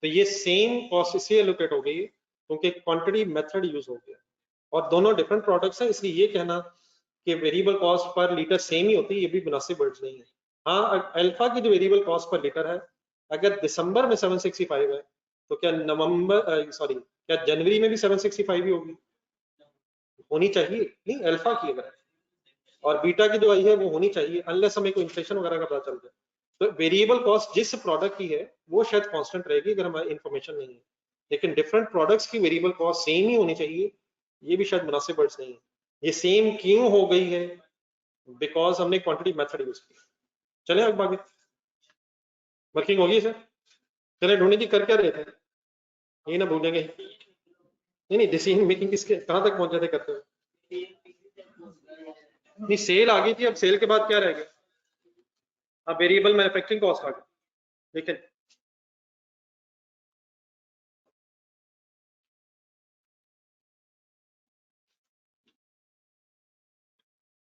तो ये सेम कॉस्ट इसलिए एलोकेट हो गई क्योंकि क्वांटिटी मेथड यूज हो गया, और दोनों डिफरेंट प्रोडक्ट्स हैं, इसलिए ये कहना कि variable cost per litre same ही होती है ये भी मुनासिब वर्ड्स नहीं है। हाँ, अल्फा की जो वेरिएबल कॉस्ट पर लीटर है अगर दिसंबर में 765 है तो क्या क्या जनवरी में भी 765 ही होगी, होनी चाहिए नहीं अल्फा की अगर, और बीटा की जो आई है वो होनी चाहिए, अनलेस हमें कोई इन्फ्लेशन वगैरह का पता चल जाए। तो वेरिएबल कॉस्ट जिस प्रोडक्ट की है वो शायद कांस्टेंट रहेगी अगर हमारी इन्फॉर्मेशन नहीं है, लेकिन डिफरेंट प्रोडक्ट्स की वेरिएबल कॉस्ट सेम ही होनी चाहिए, ये भी शायद मुनासिब वर्ड्स नहीं है। ये सेम क्यों हो गई है, बिकॉज हमने क्वांटिटी मेथड यूज किया। चले अब आगे, वर्किंग होगी सर। चले ढूंढे जी कर क्या रहे थे, ये ना भूलेंगे। नहीं नहीं, डिसीजन मेकिंग किसके कहां तक पहुंचे थे करते हुए, नहीं सेल आ गई थी, अब सेल के बाद क्या रह गया, अब वेरिएबल मैन्युफैक्चरिंग कॉस्ट आ गई। लेकिन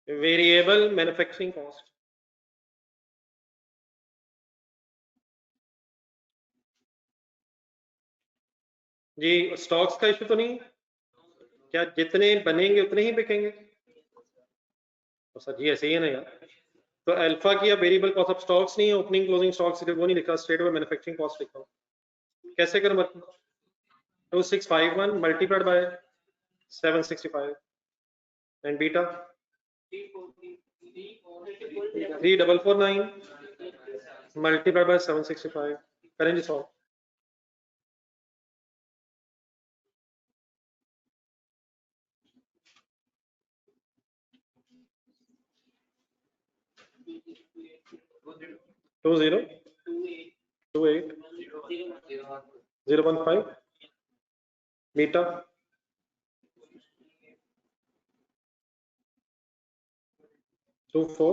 वेरिएबल मैन्युफैक्चरिंग कॉस्ट, जी स्टॉक्स का इशू तो नहीं, क्या जितने बनेंगे उतने ही बिकेंगे, तो सर जी ऐसे ही है ना यार। तो अल्फा की अब वेरिएबल कॉस्ट ऑफ स्टॉक्स नहीं है, ओपनिंग क्लोजिंग स्टॉक्स वो नहीं लिखा, स्ट्रेट में मैन्युफैक्चरिंग कॉस्ट लिखा, कैसे करें working, 2651 multiplied by 765 and beta 3449 multiplied by 765, करें जी सॉल्व। To 0.015 beta 24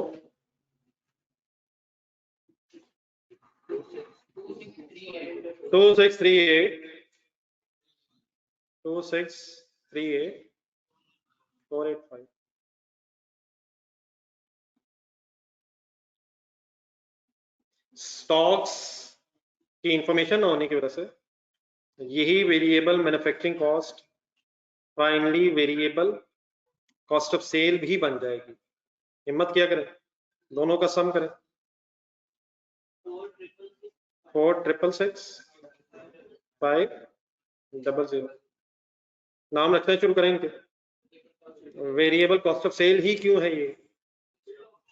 2638 485। स्टॉक्स की इंफॉर्मेशन ना होने की वजह से यही variable manufacturing cost finally variable cost of sale भी बन जाएगी। हिम्मत क्या करें, दोनों का सम करें, 466500, नाम रखना शुरू करेंगे। वेरिएबल कॉस्ट ऑफ सेल ही क्यों है ये,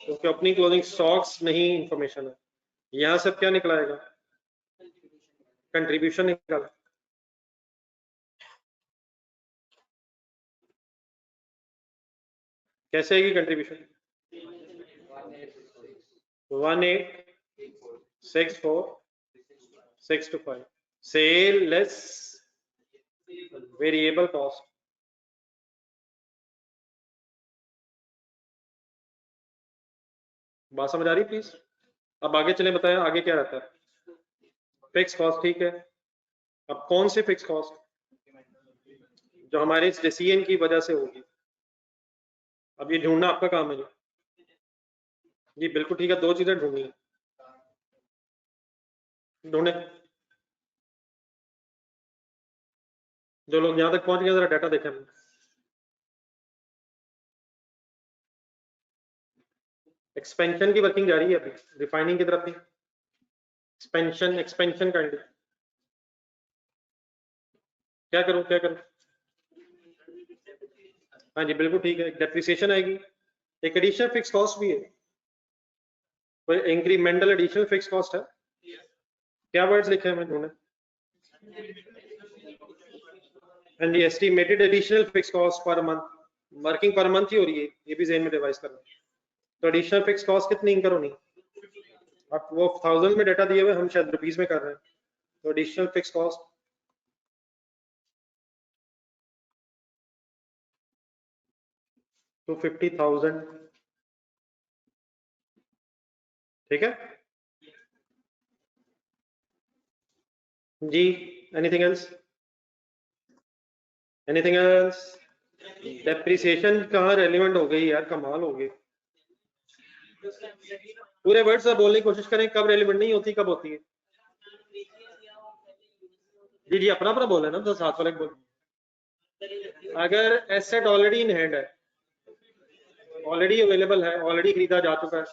क्योंकि अपनी क्लोजिंग स्टॉक्स नहीं इंफॉर्मेशन है। यहां से क्या निकलाएगा, कंट्रीब्यूशन निकाला, कैसे आएगी contribution, 1864625 sale less variable cost, बात समझ आ रही प्लीज? अब आगे चले, बताया आगे क्या रहता है। फिक्स कॉस्ट, ठीक है। अब कौन से फिक्स कॉस्ट जो हमारे इस डिसीजन की वजह से होगी, अब ये ढूंढना आपका काम है जी बिल्कुल ठीक है। दो चीजें ढूंढनी है, ढूंढे। जो लोग यहां तक पहुंच गए जरा डाटा देखें। एक्सपेंशन की वर्किंग जारी है अभी, रिफाइनिंग की तरफ नहीं। एक्सपेंशन एक्सपेंशन काइंड, क्या करूं क्या करूं? हाँ जी बिल्कुल ठीक है। डेप्रिसिएशन आएगी, एक एडिशनल फिक्स कॉस्ट भी है, कोई इंक्रीमेंटल एडिशनल फिक्स कॉस्ट है। क्या वर्ड्स लिखे हैं मैं ढूंढे। हाँ जी, estimated additional fix cost per month, working per month ही हो रही है, ये भी जेन में रिवाइज करना। तो एडिशनल फिक्स कॉस्ट कितनी इंकर होनी, अब वो 1000 में डाटा दिए हुए, हम शायद रुपीस में कर रहे हैं। तो एडिशनल फिक्स कॉस्ट 250,000, ठीक है जी। Anything else, anything else? Depreciation कहाँ रेलिवेंट हो गई यार, कमाल हो गई। पूरे वर्ड से बोलने की कोशिश करें, कब रेलिवेंट नहीं होती, कब होती है। जी जी, अपना अपना बोले ना, तो साथ वाले बोल। अगर एसेट ऑलरेडी इन हैंड है, ऑलरेडी अवेलेबल है, ऑलरेडी खरीदा जा चुका है,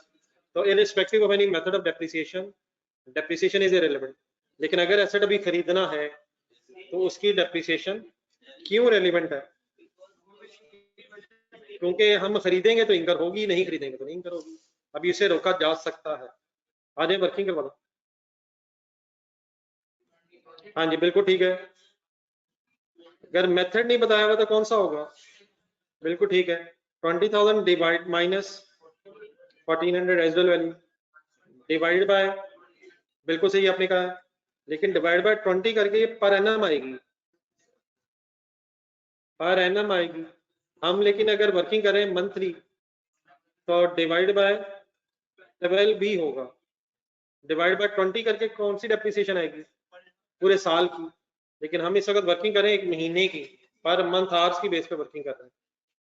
तो irrespective of any method of depreciation, depreciation is irrelevant. लेकिन अगर एसेट अभी खरीदना है तो उसकी डेप्रिसिएशन क्यों रेलिवेंट है? क्योंकि हम खरीदेंगे तो इंकर होगी, नहीं खरीदेंगे तो नहीं इंकर होगी। अभी इसे रोका जा सकता है। आ जाए वर्किंग करवा दो। हाँ जी बिल्कुल ठीक है। अगर मेथड नहीं बताया हुआ तो कौन सा होगा? बिल्कुल ठीक है। 20,000 divide minus 1400 residual value divide by, बिल्कुल सही आपने कहा है, लेकिन डिवाइड बाय 20 करके ये पर एनम आएगी, पर एनम आएगी। हम लेकिन अगर वर्किंग करें मंथली तो डिवाइड बाय 12 भी होगा। डिवाइड बाय 20 करके कौन सी डेप्रिसिएशन आएगी? पूरे साल की। लेकिन हम इस वक्त वर्किंग करें एक महीने की, पर मंथ आवर्स की बेस पे वर्किंग कर रहे हैं,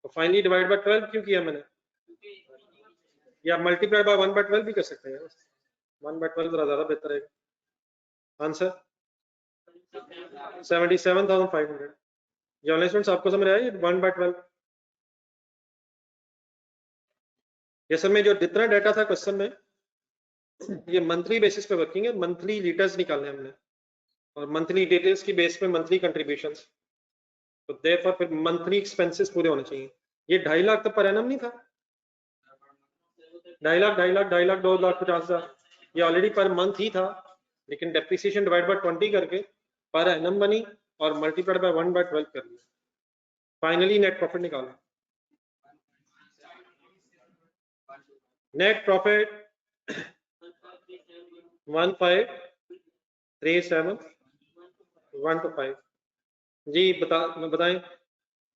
तो फाइनली डिवाइड बाय 12 क्यों किया मैंने, या मल्टीप्लाइड बाय 1 बाय 12 भी कर सकते हैं। 1 बाय 12 जरा ज्यादा बेहतर है। आंसर 77,500। ये ऑनलाइन स्टूडेंट्स आपको समझ आया, 1 बाय 12। ये सब में जो जितना डाटा था क्वेश्चन में, ये मंथली बेसिस पे वर्किंग है, मंथली लीटर्स निकालने हमने, और मंथली डिटेल्स की बेस पे मंथली कंट्रीब्यूशंस, तो देयरफॉर फिर मंथली एक्सपेंसेस पूरे होने चाहिए। ये 2.5 लाख तो पर एनम नहीं था, 2.5 लाख 2.5 लाख 2.5 लाख 2,50,000, ये ऑलरेडी पर मंथ ही था, लेकिन डेप्रिसिएशन डिवाइड बाय 20 करके पर एनम बनी और मल्टीप्लाइड बाय 1 बाय 12 कर लिया। फाइनली नेट प्रॉफिट निकाला। नेट प्रॉफिट 1537,125 जी। बताएं,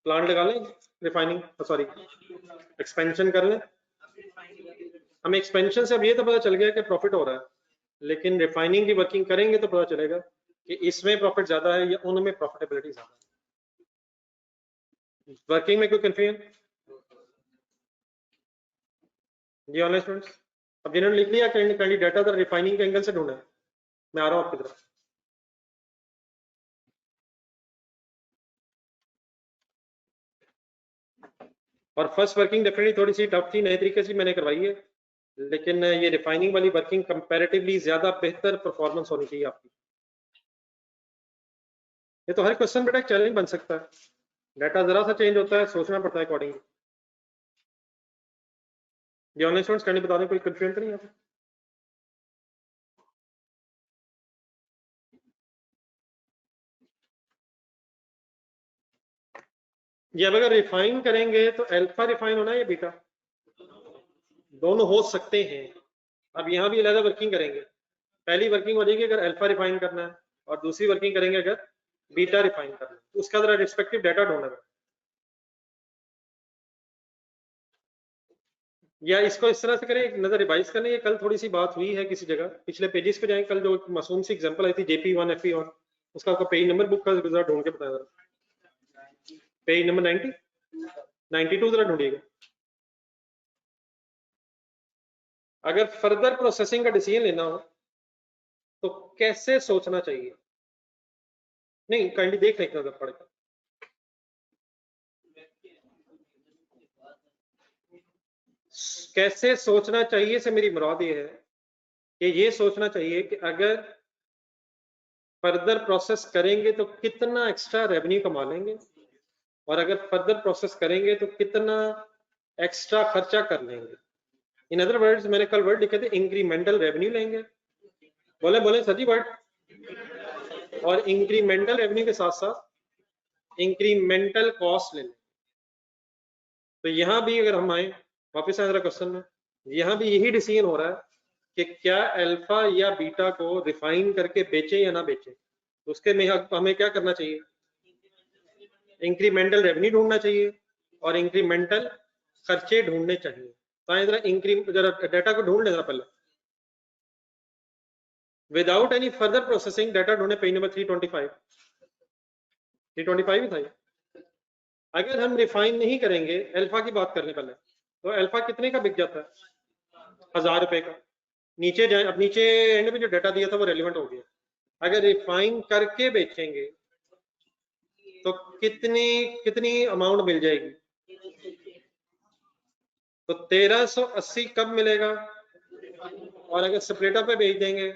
प्लांट लगा लें, रिफाइनिंग सॉरी एक्सपेंशन कर लें। हमें एक्सपेंशन से अब ये तो पता चल गया कि प्रॉफिट हो रहा है, लेकिन रिफाइनिंग की वर्किंग करेंगे तो पता चलेगा कि इसमें प्रॉफिट ज्यादा है या उनमें प्रॉफिटेबिलिटी ज्यादा है। वर्किंग में कोई कंफ्यूजन जी ऑनलाइन स्टूडेंट्स? अब जिन्होंने लिख लिया कैंडी डाटा तो रिफाइनिंग के एंगल से ढूंढा है, मैं आ रहा हूँ आपकी तरफ। और फर्स्ट वर्किंग डेफिनेटली थोड़ी सी टफ थी, नए तरीके से मैंने करवाई है, लेकिन ये रिफाइनिंग वाली वर्किंग कंपैरेटिवली ज्यादा बेहतर परफॉर्मेंस होनी चाहिए आपकी। ये तो हर क्वेश्चन बेटा एक चैलेंज बन सकता है, डाटा जरा सा चेंज होता है, सोचना पड़ता है अकॉर्डिंगली। ये ऑनलाइन स्टूडेंट्स कैंडी बता दें, कोई कंफ्यूजन तो नहीं है? ये अब अगर रिफाइन करेंगे तो अल्फा रिफाइन होना है या बीटा, दोनों हो सकते हैं। अब यहाँ भी अलग वर्किंग करेंगे, पहली वर्किंग हो जाएगी अगर अल्फा रिफाइन करना है, और दूसरी वर्किंग करेंगे अगर बीटा रिफाइन करना है, तो उसका जरा रिस्पेक्टिव डाटा ढूंढना है। या इसको इस तरह से करें, एक नजर रिवाइज करने, ये कल थोड़ी सी बात हुई है किसी जगह, पिछले पेजेस पे जाएं, कल जो मासूम सी एग्जांपल आई थी JP1 FE1, उसका आपको पेज नंबर बुक का रिजल्ट ढूंढ के बताया जरा, पेज नंबर 92 जरा ढूंढिएगा। अगर फर्दर प्रोसेसिंग का डिसीजन लेना हो तो कैसे सोचना चाहिए, नहीं काइंडली देख लें नजर पड़ेगा। कैसे सोचना चाहिए से मेरी मुराद ये है कि ये सोचना चाहिए कि अगर फर्दर प्रोसेस करेंगे तो कितना एक्स्ट्रा रेवेन्यू कमा लेंगे, और अगर फर्दर प्रोसेस करेंगे तो कितना एक्स्ट्रा खर्चा कर लेंगे। इन अदर वर्ड्स, मैंने कल वर्ड लिखे थे इंक्रीमेंटल रेवेन्यू लेंगे, बोले बोले सर जी वर्ड, और इंक्रीमेंटल रेवेन्यू के साथ साथ इंक्रीमेंटल कॉस्ट लेंगे। तो यहां भी अगर हम आए वापस आए क्वेश्चन में, यहां भी यही डिसीजन हो रहा है कि क्या अल्फा या बीटा को रिफाइन करके बेचें या ना बेचें। तो उसके में हमें क्या करना चाहिए, इंक्रीमेंटल रेवेन्यू ढूंढना चाहिए और इंक्रीमेंटल खर्चे ढूंढने चाहिए। तो जरा डाटा को ढूंढ लेना पहले, without any further processing data ढूंढे, पेज नंबर 325 ही था ये। अगर हम रिफाइन नहीं करेंगे, अल्फा की बात करने पहले, तो अल्फा कितने का बिक जाता है, 1000 रुपए का। नीचे जाए, अब नीचे एंड में जो डाटा दिया था वो रेलिवेंट हो गया। अगर रिफाइन करके बेचेंगे तो कितनी अमाउंट मिल जाएगी, तो 1380 कब मिलेगा, और अगर स्प्लिटर पे बेच देंगे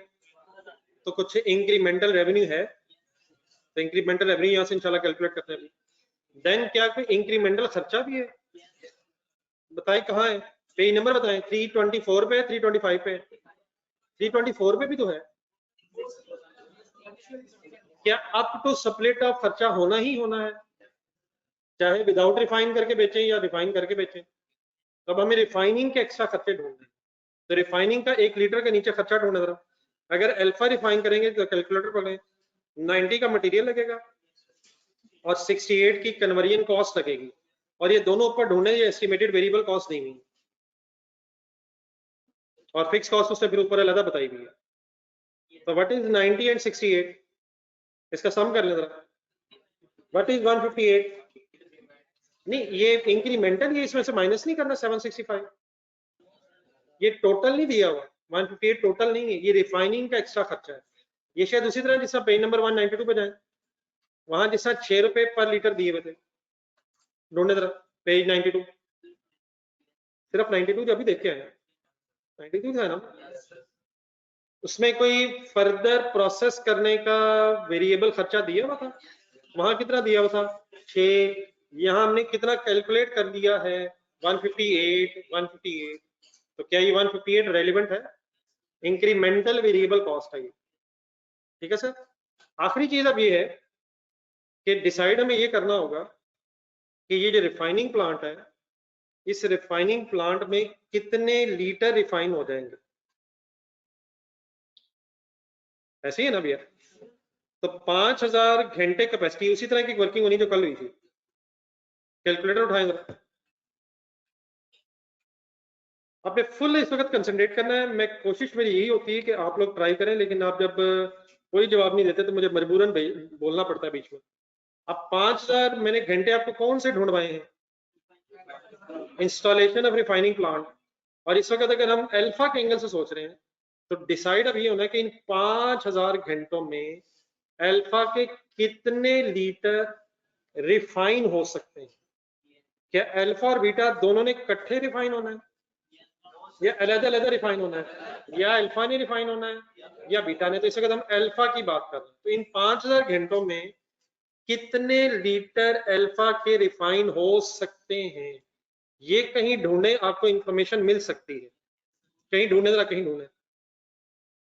तो कुछ इंक्रीमेंटल रेवेन्यू है, तो इंक्रीमेंटल रेवेन्यू यहां से इंशाल्लाह कैलकुलेट करते हैं। देन क्या कोई इंक्रीमेंटल खर्चा भी है, बताएं कहाँ है, पेज नंबर बताएं, 324 पे, 325 पे, 324 पे भी तो है। क्या अप टू स्प्लिट ऑफ खर्चा होना ही होना है, चाहे विदाउट रिफाइन करके बेचें या रिफाइन करके बेचें। तब हमें रिफाइनिंग के एक्स्ट्रा खर्चे ढूंढने, तो रिफाइनिंग का 1 लीटर के नीचे खर्चा ढूंढना जरा। अगर अल्फा रिफाइन करेंगे तो कैलकुलेटर पकड़ें, 90 का मटेरियल लगेगा और 68 की कन्वर्जन कॉस्ट लगेगी, और ये दोनों ऊपर ढूंढने, ये एस्टिमेटेड वेरिएबल कॉस्ट नहीं हुई, और फिक्स कॉस्ट उससे फिर ऊपर अलग बताई हुई है। तो व्हाट इज 90 एंड 68, इसका सम कर लें जरा, व्हाट इज 158, नहीं ये इंक्रीमेंटल, ये इसमें से माइनस नहीं करना 765, ये टोटल नहीं दिया हुआ, 158 टोटल नहीं है, ये रिफाइनिंग का एक्स्ट्रा खर्चा है। ये शायद उसी तरह जिसका पेज नंबर 192 पे जाए, वहां जिसका 6 रुपए पर लीटर दिए हुए थे, ढूंढने जरा पेज 92, सिर्फ 92 जो अभी देख के आए, 92 था ना, उसमें कोई फर्दर प्रोसेस करने का वेरिएबल खर्चा दिया हुआ था, वहां कितना दिया हुआ था 6, यहाँ हमने कितना कैलकुलेट कर दिया है 158। तो क्या ये 158 रेलिवेंट है, इंक्रीमेंटल वेरिएबल कॉस्ट है ये, ठीक है सर। आखिरी चीज अब ये है कि डिसाइड हमें ये करना होगा कि ये जो रिफाइनिंग प्लांट है, इस रिफाइनिंग प्लांट में कितने लीटर रिफाइन हो जाएंगे, ऐसे ही है ना भैया। तो 5000 घंटे कैपेसिटी, उसी तरह की वर्किंग होनी जो कल हुई थी, कैलकुलेटर उठाएं जरा, आपने फुल इस वक्त कंसंट्रेट करना है। मैं कोशिश मेरी यही होती है कि आप लोग ट्राई करें, लेकिन आप जब कोई जवाब नहीं देते तो मुझे मजबूरन बोलना पड़ता है बीच में। अब 5000 मैंने घंटे आपको कौन से ढूंढवाए हैं, इंस्टॉलेशन ऑफ रिफाइनिंग प्लांट, और इस वक्त अगर हम अल्फा के एंगल से सोच रहे हैं तो डिसाइड अब ये होना है कि इन 5000 घंटों में अल्फा के कितने लीटर रिफाइन हो सकते हैं। क्या अल्फा और बीटा दोनों ने इकट्ठे रिफाइन होना है, या अलग अलग रिफाइन होना है, या अल्फा ने रिफाइन होना है या बीटा ने। तो इस वक्त हम अल्फा की बात कर रहे हैं, तो इन 5000 घंटों में कितने लीटर अल्फा के रिफाइन हो सकते हैं, ये कहीं ढूंढे, आपको इंफॉर्मेशन मिल सकती है, कहीं ढूंढे जरा, कहीं ढूंढे।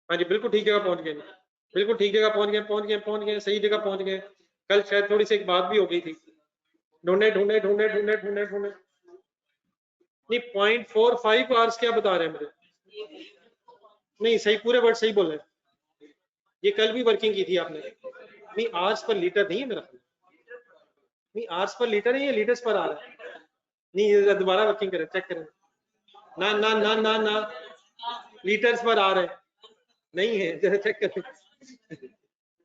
हाँ जी बिल्कुल ठीक जगह पहुंच गए, बिल्कुल ठीक जगह पहुंच गए, सही जगह पहुंच गए। कल शायद थोड़ी सी एक बात भी हो गई थी, ढूंढे ढूंढे ढूंढे ढूंढे ढूंढे ढूंढे, नहीं 0.45 आवर्स क्या बता रहे हैं मुझे, नहीं सही पूरे वर्ड सही बोल रहे हैं, ये कल भी वर्किंग की थी आपने, नहीं आवर्स पर लीटर नहीं है मेरा, नहीं आवर्स पर लीटर है, ये लीटर्स पर आ रहा है, नहीं दोबारा वर्किंग करें, चेक करें, ना ना ना ना ना, लीटर्स पर आ रहे नहीं है, जरा चेक कर,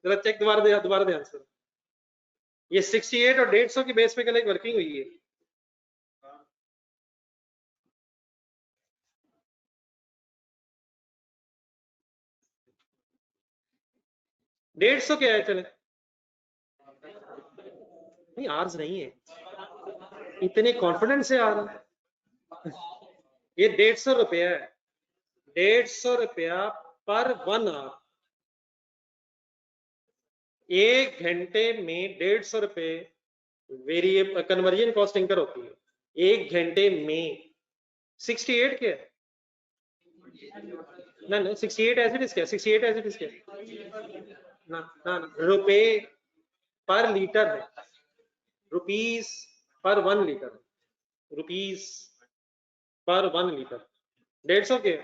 जरा चेक दोबारा दे आंसर। ये 68 और 150 की बेस पे कल एक वर्किंग हुई है। डेढ़ सौ क्या है, चले नहीं, आर्स नहीं है, इतने कॉन्फिडेंस से आ रहा है। ये 150 रुपया है, 150 रुपया पर 1 आवर। 1 घंटे में 150 रुपए वेरिएबल कन्वर्जन कॉस्ट इंकर होती है 1 घंटे में। 68 क्या है, ना ना 68 एज इट इज क्या, 68 एज इट इज क्या, ना ना ना, रुपए पर लीटर है, रुपीस पर 1 लीटर, रुपीस पर 1 लीटर। 150 के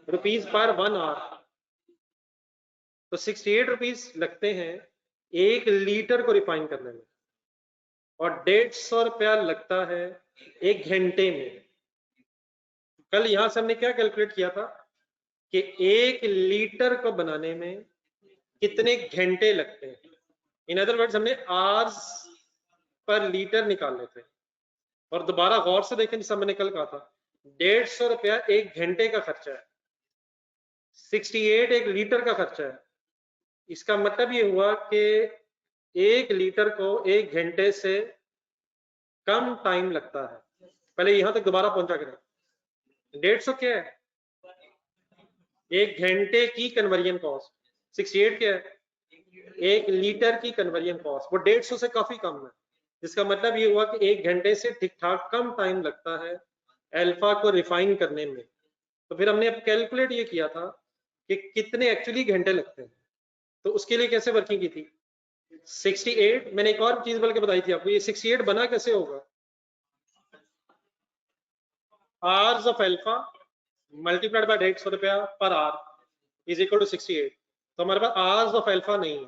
रुपीस पर 1 आवर, तो 68 रुपीस लगते हैं 1 लीटर को रिफाइन करने में, और 150 रुपया लगता है 1 घंटे में। कल यहां से हमने क्या कैलकुलेट किया था कि 1 लीटर को बनाने में कितने घंटे लगते हैं। इन अदर वर्ड्स हमने आवर्स पर लीटर निकालने थे। और दोबारा गौर से देखें, जैसा मैंने कल कहा था, 150 रुपया 1 घंटे का खर्चा है, 68 1 लीटर का खर्चा है। इसका मतलब ये हुआ कि 1 लीटर को 1 घंटे से कम टाइम लगता है। पहले यहां तक दोबारा पहुंचा करें, 150 क्या है, 1 घंटे की कन्वर्जन कॉस्ट, 68 क्या है, 1 लीटर की कन्वर्जन कॉस्ट, वो 150 से काफी कम है। जिसका मतलब ये हुआ कि 1 घंटे से ठीक ठाक कम टाइम लगता है अल्फा को रिफाइन करने में। तो फिर हमने अब कैलकुलेट ये किया था कि कितने एक्चुअली घंटे लगते हैं। तो उसके लिए कैसे वर्किंग की थी, 68, मैंने एक और चीज बल्कि बताई थी आपको, ये 68 बना कैसे होगा, hours of alpha multiplied by 150 रुपया per hour is equal to 68। तो हमारे पास आवर्स ऑफ अल्फा नहीं है,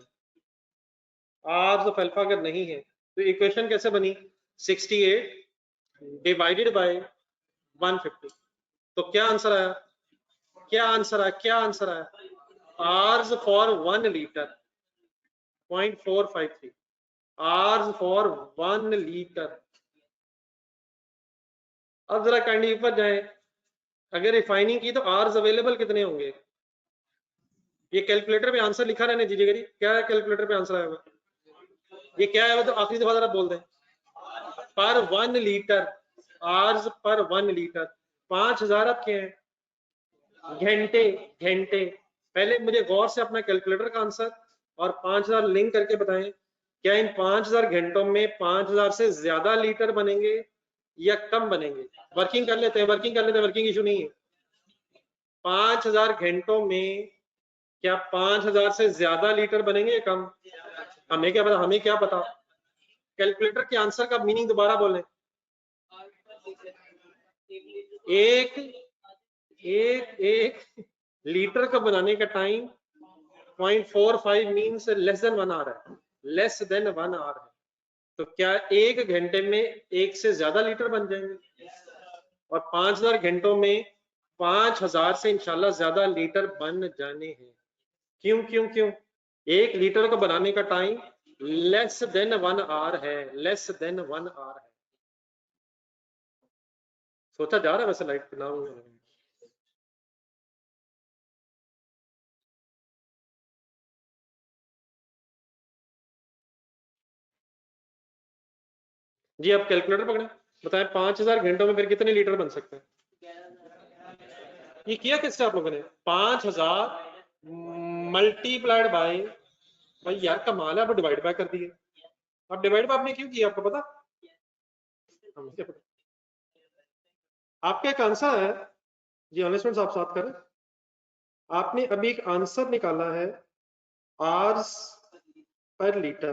आवर्स ऑफ अल्फा अगर नहीं है तो इक्वेशन कैसे बनी, 68 डिवाइडेड बाय 150। तो क्या आंसर आया, क्या आंसर आया, क्या आंसर आया, hours for 1 litre 0.453, hours for 1 litre. अब जरा काइंडली ऊपर जाए, अगर रिफाइनिंग की तो आवर्स अवेलेबल कितने होंगे, ये कैलकुलेटर पे आंसर लिखा रहने दीजिए, करिए क्या है कैलकुलेटर पे आंसर आएगा, ये क्या है, तो आखिरी दफा जरा बोल दें, पर 1 लीटर, आवर्स पर 1 लीटर, 5000 आपके हैं घंटे, घंटे। पहले मुझे गौर से अपना कैलकुलेटर का आंसर और 5000 लिंक करके बताएं, क्या इन 5000 घंटों में 5000 से ज्यादा लीटर बनेंगे या कम बनेंगे। वर्किंग कर लेते हैं, वर्किंग कर लेते हैं, वर्किंग इशू नहीं है। 5000 घंटों में क्या 5000 से ज्यादा लीटर बनेंगे या कम, हमें क्या पता, हमें क्या पता। कैलकुलेटर के आंसर का मीनिंग दोबारा बोलें, एक एक एक लीटर का बनाने का time 0.45 means less than 1 hour है, लेस देन 1 आवर है। तो क्या 1 घंटे में 1 से ज्यादा लीटर बन जाएंगे, और 5000 घंटों में 5000 से इंशाल्लाह ज्यादा लीटर बन जाने हैं। क्यों क्यों क्यों, 1 लीटर को बनाने का टाइम लेस देन 1 आवर है, लेस देन 1 आवर है। सोचा जा रहा है वैसे लाइट ना, जी आप कैलकुलेटर पकड़े, बताएं 5000 घंटों में फिर कितने लीटर बन सकते हैं। ये किया किससे आप लोगों ने, 5000 मल्टीप्लाइड बाय, भाई यार कमाल है, आप डिवाइड बाय कर दिए। आप डिवाइड बाय आपने क्यों किया, आपको पता, हमें क्या पता। आपका एक आंसर है जी, ऑनेस्ट आप साथ करें, आपने अभी एक आंसर निकाला है आवर्स पर लीटर,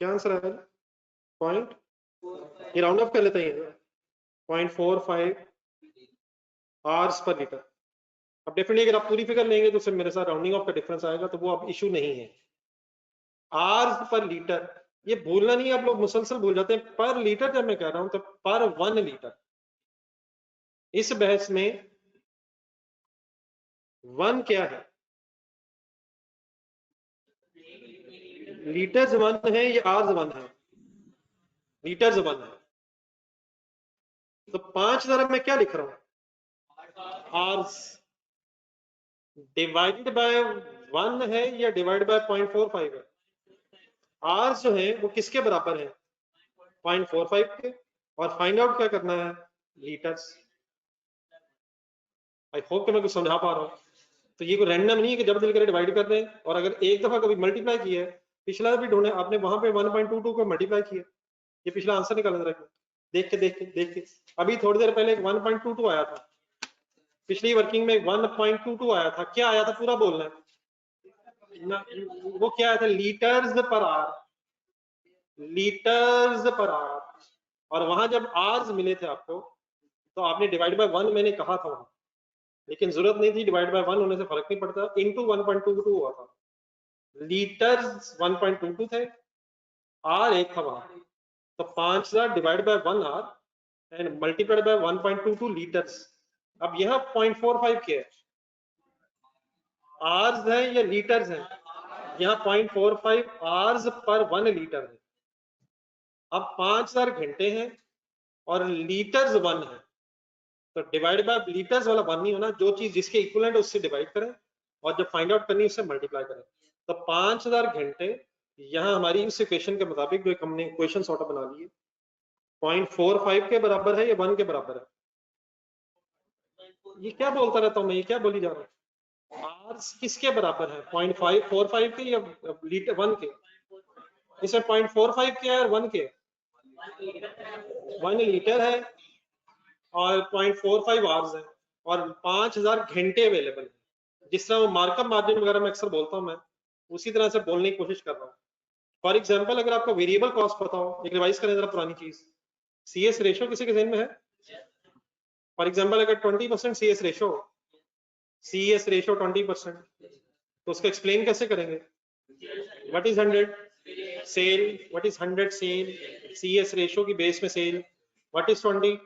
क्या आंसर है, पॉइंट, ये राउंड ऑफ कर लेते हैं, 0.45 आवर्स पर लीटर। अब डेफिनेटली अगर आप पूरी फिगर लेंगे तो सिर्फ मेरे साथ राउंडिंग ऑफ का डिफरेंस आएगा, तो वो अब इशू नहीं है। आवर्स पर लीटर ये भूलना नहीं, आप लोग मुसलसल भूल जाते हैं। पर लीटर जब मैं कह रहा हूं तो पर 1 लीटर। इस बहस में 1 क्या है? लीटर्स 1 है या आर्स 1 है? लीटर्स 1 है। तो 5000 मैं क्या लिख रहा हूं? आर्स डिवाइडेड बाय 1 है या डिवाइड बाय 0.45 है? आर्स जो है वो किसके बराबर है? 0.45 के। और फाइंड आउट क्या करना है? लीटर्स। आई होप कि मैं कुछ समझा पा रहा हूँ। तो ये कोई रैंडम नहीं है कि जब दिल करे डिवाइड कर दें, और अगर एक दफा कभी मल्टीप्लाई किया है, पिछला भी ढूंढे आपने, वहां पे 1.22 को मल्टीप्लाई किया, ये पिछला आंसर निकालना रखें। देख के अभी थोड़ी देर पहले 1.22 आया था, पिछली वर्किंग में 1.22 आया था। क्या आया था पूरा बोलना है ना। वो क्या आया था? लीटर्स पर आर, लीटर्स पर आर। और वहां जब आर्स मिले थे आपको, तो आपने डिवाइड बाय 1 मैंने कहा था वहां, लेकिन जरूरत नहीं थी, डिवाइड बाय 1 होने से फर्क नहीं पड़ता। इनटू 1.22 हुआ था। लीटर्स 1.22 थे, आर एक था वहां। तो 5000 divide by 1 hour and multiplied by 1.22 litres. अब यह 0.45 क्या है? आर्स है या लीटर्स है? यहाँ 0.45 आर्स पर 1 लीटर है। अब 5000 घंटे हैं और लीटर्स 1 है, तो डिवाइड बाय लीटर्स वाला 1 नहीं होना, जो चीज जिसके इक्विवेलेंट उससे डिवाइड करें, और जब फाइंड आउट करनी है उससे मल्टीप्लाई करें। तो 5000 घंटे यहाँ हमारी इस इक्वेशन के मुताबिक जो हमने इक्वेशन सॉर्ट बना ली है, 0.45 के बराबर है या 1 के बराबर है? ये क्या बोलता रहता हूँ मैं, ये क्या बोली जा रहा है? आर्स किसके बराबर है? 0.545 के या लीटर 1 के? इसमें 0.45 क्या है और 1 के? 1 लीटर है और 0.45 आवर्स है, और 5000 घंटे अवेलेबल है। जिस तरह वो मार्कअप मार्जिन वगैरह मैं अक्सर बोलता हूँ, मैं उसी तरह से बोलने की कोशिश कर रहा हूँ। फॉर एग्जाम्पल, अगर आपको वेरिएबल कॉस्ट पता हो, एक रिवाइज करें जरा पुरानी चीज, सीएस रेशो किसी के जहन में है? फॉर एग्जाम्पल, अगर 20% सीएस रेशो, सीएस रेशो 20%, तो उसको एक्सप्लेन कैसे करेंगे? What is 100 sale, what is 100 sale, CS ratio की बेस में सेल, व्हाट इज 20,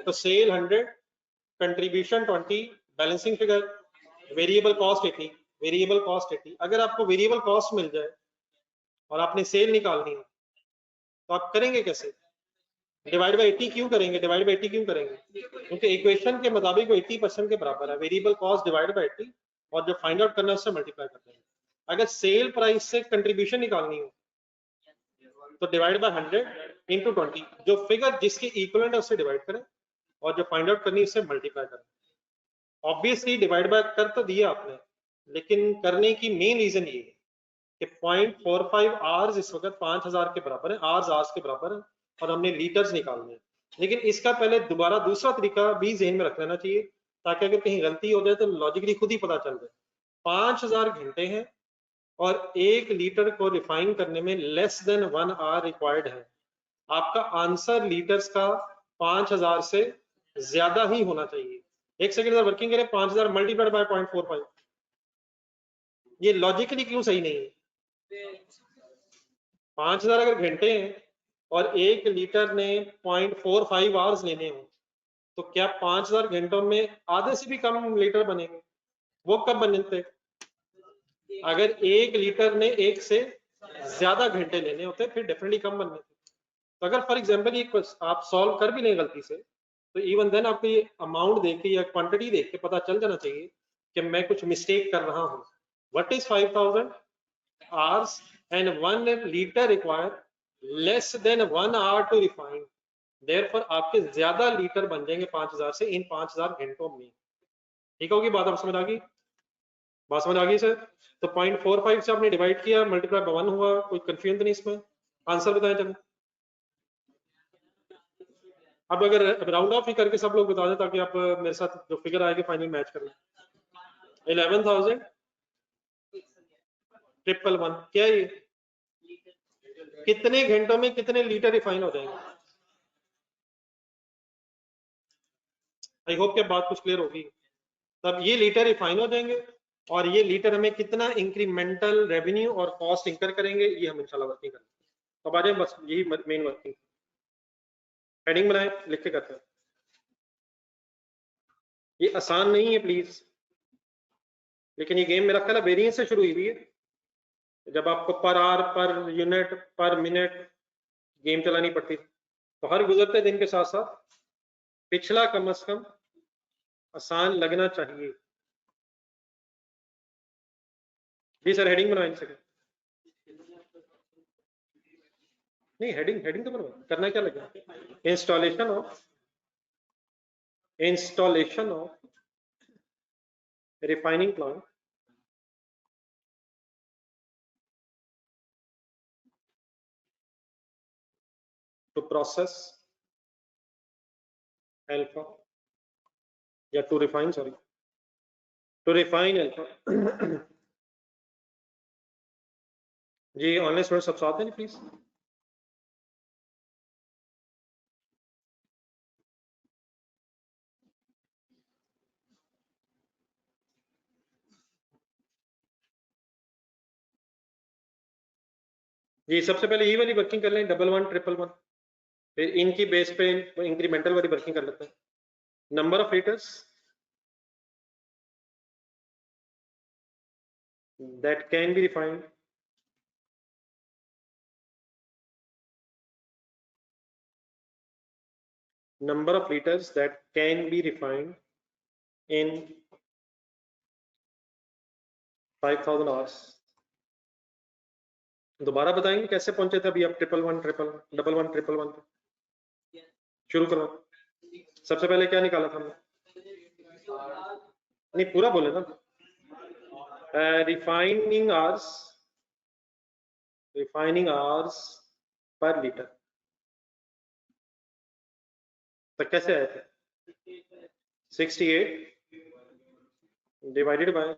तो sale 100, contribution 20, balancing figure, variable cost 80, variable cost 80। अगर आपको वेरिएबल कॉस्ट मिल जाए और आपने सेल निकालनी है, तो आप करेंगे कैसे? डिवाइड बाय 80 क्यों करेंगे? डिवाइड बाय 80 क्यों करेंगे? क्योंकि इक्वेशन के मुताबिक वो 80% के बराबर है, वेरिएबल कॉस्ट डिवाइड बाय 80, और जो फाइंड आउट करना है उससे मल्टीप्लाई करते हैं। अगर सेल प्राइस से कंट्रीब्यूशन निकालनी हो, तो डिवाइड बाय 100 इंटू 20, जो फिगर जिसके इक्वलेंट है उससे डिवाइड करें, और जो फाइंड आउट करनी है उससे मल्टीप्लाई करें। ऑब्वियसली डिवाइड बाय कर तो दिया आपने, लेकिन करने की मेन रीजन ये है कि 0.45 आवर्स इस वक्त 5000 के बराबर है, आवर्स के बराबर है, और हमने लीटर्स निकालने हैं। लेकिन इसका पहले दोबारा दूसरा तरीका भी जहन में रख लेना चाहिए, ताकि अगर कहीं गलती हो जाए तो लॉजिकली खुद ही पता चल जाए। 5000 घंटे हैं और 1 लीटर को रिफाइन करने में लेस देन 1 आवर रिक्वायर्ड है। आपका आंसर लीटर्स का 5000 से ज्यादा ही होना चाहिए। एक सेकंड वर्किंग करें, 5000 मल्टीप्लाइड बाय 0.45, ये लॉजिकली क्यों सही नहीं है? 5000 अगर घंटे हैं और 1 लीटर ने 0.45 आवर्स लेने हो, तो क्या 5000 घंटों में आधे से भी कम लीटर बनेंगे? वो कब बनते? अगर 1 लीटर ने 1 से ज्यादा घंटे लेने होते, फिर डेफिनेटली कम बनने थे। तो अगर फॉर एग्जाम्पल ये आप सॉल्व कर भी लें गलती से, तो इवन देन आपको ये अमाउंट देख के या क्वांटिटी देख के पता चल जाना चाहिए कि मैं कुछ मिस्टेक कर रहा हूँ। What is 5000 hours and 1 liter require less than 1 hour to refine, therefore आपके ज्यादा लीटर बन जाएंगे 5000 से इन 5000 घंटों में। ठीक होगी बात? आप समझ आ गई? बात समझ आ गई सर? तो 0.45 से आपने डिवाइड किया, मल्टीप्लाई बाय 1 हुआ, कोई कंफ्यूजन तो नहीं इसमें? आंसर बताएं चलो। अब अगर राउंड ऑफ ही करके सब लोग बता दें, ताकि आप मेरे साथ जो फिगर आएगी फाइनल मैच कर लें। 11,000 111, क्या ये कितने घंटों में कितने लीटर रिफाइन हो जाएंगे? आई होप कि बात कुछ क्लियर होगी। तब ये लीटर रिफाइन हो जाएंगे, और ये लीटर हमें कितना इंक्रीमेंटल रेवेन्यू और कॉस्ट इंकर करेंगे, ये हम इंशाल्लाह वर्किंग करेंगे। तो अब आ जाए, बस यही मेन वर्किंग। हेडिंग बनाए, लिख के करते हैं। ये आसान नहीं है प्लीज, लेकिन ये गेम मेरा ख्याल है वेरिएंस से शुरू हुई है, जब आपको पर आवर, पर यूनिट, पर मिनट गेम चलानी पड़ती थी। तो हर गुजरते दिन के साथ साथ पिछला कम से कम आसान लगना चाहिए। जी सर, हेडिंग बनवाएं सके। नहीं, हेडिंग तो बनवा, करना क्या लगा? Installation of refining plant to process alpha, या to refine, sorry, to refine alpha. जी ऑनलाइन स्टूडेंट सब साथ हैं प्लीज। जी सबसे पहले ये वाली वर्किंग कर लें, 11 1 1, फिर इनकी बेस पे इंक्रीमेंटल वाली वर्किंग कर लेते हैं। Number of litres that can be refined number of liters that can be refined in 5000 hours। दोबारा बताएंगे कैसे पहुंचे थे अभी आप 11 शुरू करो। सबसे पहले क्या निकाला था हमने? नहीं पूरा बोले ना। रिफाइनिंग आवर्स पर लीटर, तो कैसे आए थे? 68 डिवाइडेड बाय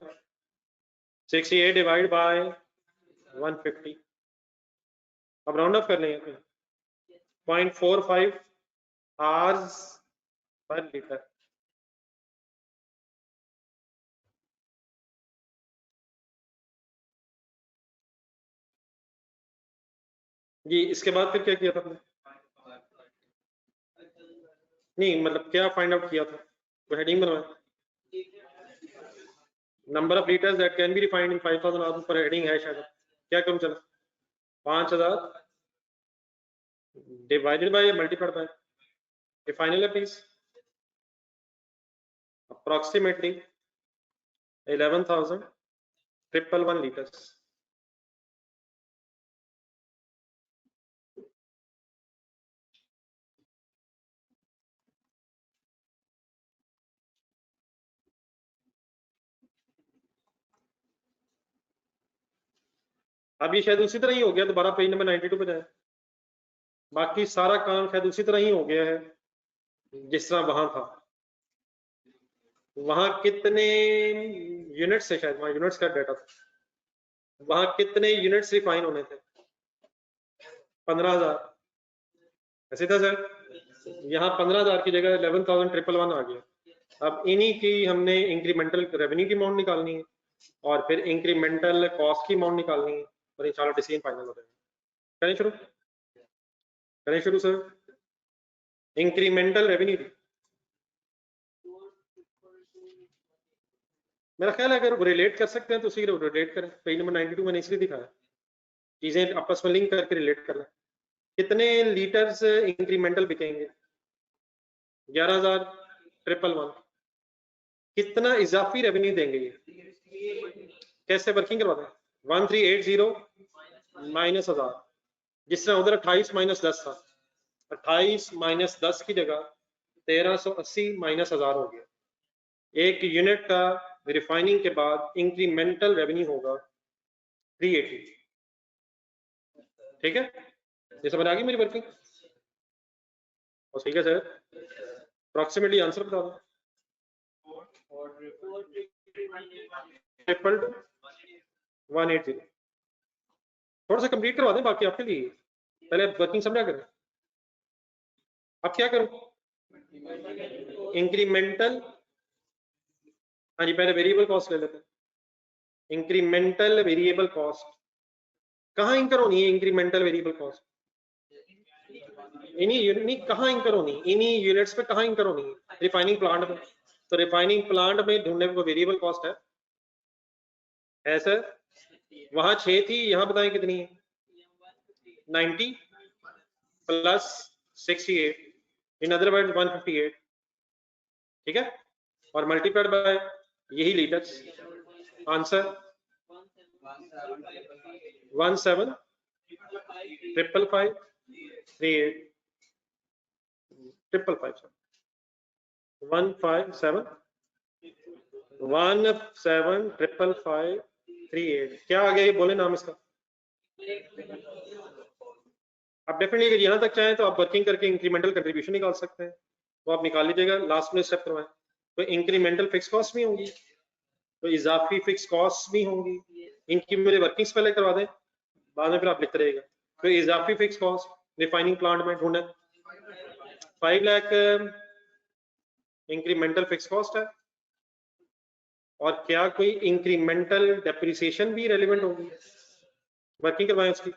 150। अब राउंड ऑफ कर लेंगे, 0.45 आवर्स पर लीटर। जी इसके बाद फिर क्या किया था आपने? नहीं मतलब क्या फाइंड आउट किया था, तो हेडिंग बनवाया। Number of litres that can be refined in 5000 hours per heading है शायद। क्या करूं, चलो 5000 डिवाइडेड बाय मल्टीप्लाइड बाय, ये फाइनल है प्लीज, अप्रोक्सीमेटली 11,111 लीटर्स। अब ये शायद उसी तरह ही हो गया, दोबारा पेज नंबर 92 पे जाए। बाकी सारा काम शायद उसी तरह ही हो गया है जिस तरह वहां था। वहां कितने यूनिट्स से, शायद वहां यूनिट्स का डाटा था, वहां कितने यूनिट्स रिफाइन होने थे? 15,000 ऐसे था सर। यहाँ 15,000 की जगह 11,111 आ गया। अब इन्हीं की हमने इंक्रीमेंटल रेवेन्यू की अमाउंट निकालनी है और फिर इंक्रीमेंटल कॉस्ट की अमाउंट निकालनी है, और इंशाल्लाह डिसीजन फाइनल हो जाएगा। करें शुरू सर। इंक्रीमेंटल रेवेन्यू मेरा ख्याल है अगर रिलेट कर सकते हैं तो उसी रिलेट करें। पेज नंबर 92 मैंने इसलिए दिखाया, चीजें आपस में लिंक करके रिलेट कर लें। कितने लीटर्स इंक्रीमेंटल बिकेंगे? 11,111। कितना इजाफी रेवेन्यू देंगे ये? कैसे वर्किंग करवाते हैं? 1380 माइनस 1000, जिस तरह उधर 28 माइनस 10 था, 28 माइनस 10 की जगह 1380 माइनस 1000 हो गया। एक यूनिट का रिफाइनिंग के बाद इंक्रीमेंटल रेवेन्यू होगा 380। ठीक है, ये समझ आ गई मेरी वर्किंग? और ठीक है सर, अप्रोक्सीमेटली आंसर बता दो। 180। थोड़ा सा कंप्लीट करवा दें बाकी आपके लिए, पहले वर्किंग समझा करें। अब क्या करूं? इंक्रीमेंटल, हाँ जी पहले वेरिएबल कॉस्ट ले लेते हैं। इंक्रीमेंटल वेरिएबल कॉस्ट कहाँ इंकर होनी है? इंक्रीमेंटल वेरिएबल कॉस्ट इन्हीं यूनिट कहाँ इंकर होनी? इन्हीं यूनिट्स पे कहाँ इंकर होनी है? रिफाइनिंग प्लांट में। तो रिफाइनिंग प्लांट में ढूंढने को वेरिएबल कॉस्ट है सर। वहां 6 थी, यहां बताएं कितनी है? 90 प्लस 68, इन अदर वर्ड 158, ठीक है, और मल्टीप्लाइड बाय यही लीटर्स। आंसर 17,555,388 157,555,388। क्या आ गया ये बोले नाम इसका? आप डेफिनेटली अगर यहां तक चाहें तो आप वर्किंग करके इंक्रीमेंटल कंट्रीब्यूशन निकाल सकते हैं, तो आप निकाल लीजिएगा। लास्ट में स्टेप करवाएं तो इंक्रीमेंटल फिक्स कॉस्ट भी होंगी, तो इजाफी फिक्स कॉस्ट भी होंगी। इनकी मेरे वर्किंग्स पहले करवा दें, बाद में फिर आप लिखते रहेगा। तो इजाफी फिक्स कॉस्ट रिफाइनिंग प्लांट में ढूंढें 5 लाख इंक्रीमेंटल फिक्स कॉस्ट है। और क्या कोई इंक्रीमेंटल डेप्रिसिएशन भी रेलिवेंट होगी? वर्किंग करवाएं उसकी।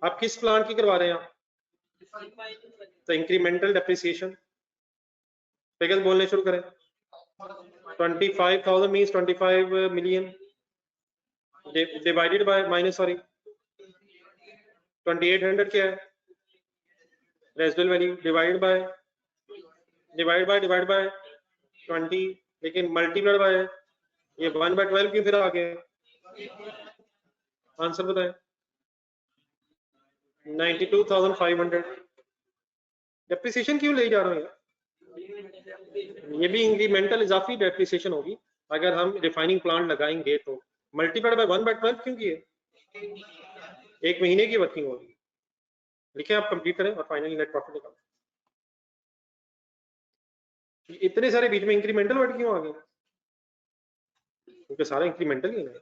आप किस प्लांट की करवा रहे हैं आप? तो इंक्रीमेंटल डेप्रिसिएशन फिगर बोलने शुरू करें। 25,000 means 25 million divided by minus, sorry 2800 क्या है? रेजिडुअल वैल्यू डिवाइड बाय 20, लेकिन मल्टीप्लाइड बाय ये 1/12 क्यों फिर आ गए? आंसर बताएं। 92,500 डेप्रिसिएशन क्यों ले जा रहे हैं? ये भी इंक्रीमेंटल इजाफी डेप्रिसिएशन होगी अगर हम रिफाइनिंग प्लांट लगाएंगे तो। मल्टीप्लाइड बाय 1/12 क्यों किए? एक महीने की वर्किंग होगी। लिखे आप कंप्लीट करें और फाइनली नेट प्रॉफिट निकालें। इतने सारे बीच में इंक्रीमेंटल वर्ड क्यों आ गए? क्योंकि सारा इंक्रीमेंटल ही है।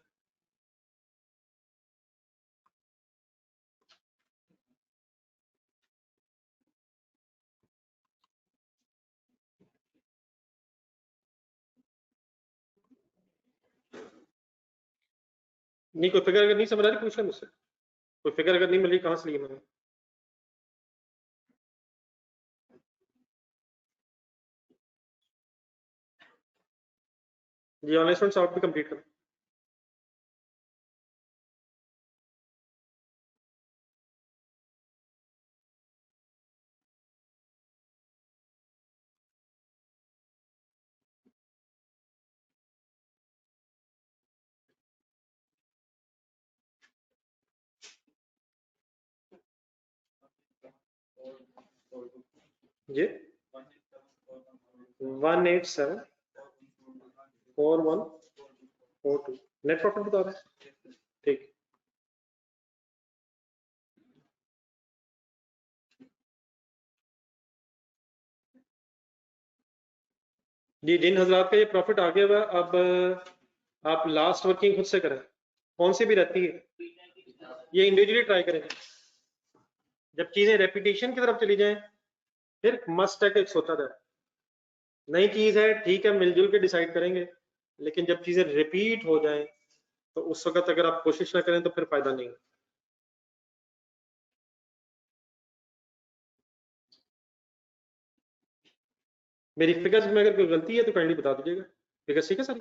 नहीं कोई फिगर अगर नहीं समझ आ रही पूछ मुझसे, कोई फिगर अगर नहीं मिल रही कहाँ से ली मैंने? जी ऑनलाइन स्टूडेंट्स आप भी कंप्लीट करें। जी 1874142 नेट प्रॉफिट बता रहे हैं, ठीक। जी जिन हजरात का ये प्रॉफिट आ गया हुआ, अब आप लास्ट वर्किंग खुद से करें, कौन सी भी रहती है ये इंडिविजुअली ट्राई करेंगे। जब चीजें रेपिटेशन की तरफ चली जाएं फिर मस्ट है कि सोचा जाए। नई चीज है ठीक है, मिलजुल के डिसाइड करेंगे, लेकिन जब चीजें रिपीट हो जाएं तो उस वक्त अगर आप कोशिश ना करें तो फिर फायदा नहीं। मेरी फिगर्स में अगर कोई गलती है तो काइंडली बता दीजिएगा। फिगर्स ठीक है सारी?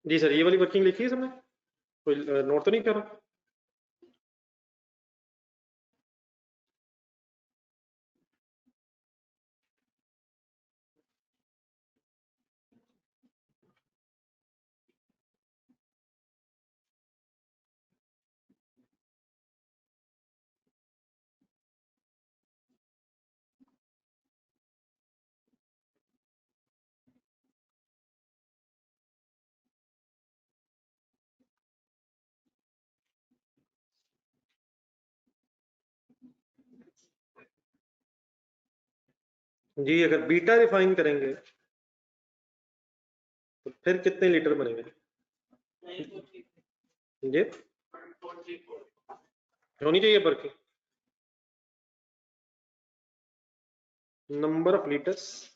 जी सर, ये वाली वर्किंग लिखी है सबने? कोई नोट तो नहीं कर रहा? जी, अगर बीटा रिफाइन करेंगे तो फिर कितने लीटर बनेंगे? ये होनी चाहिए working. Number of liters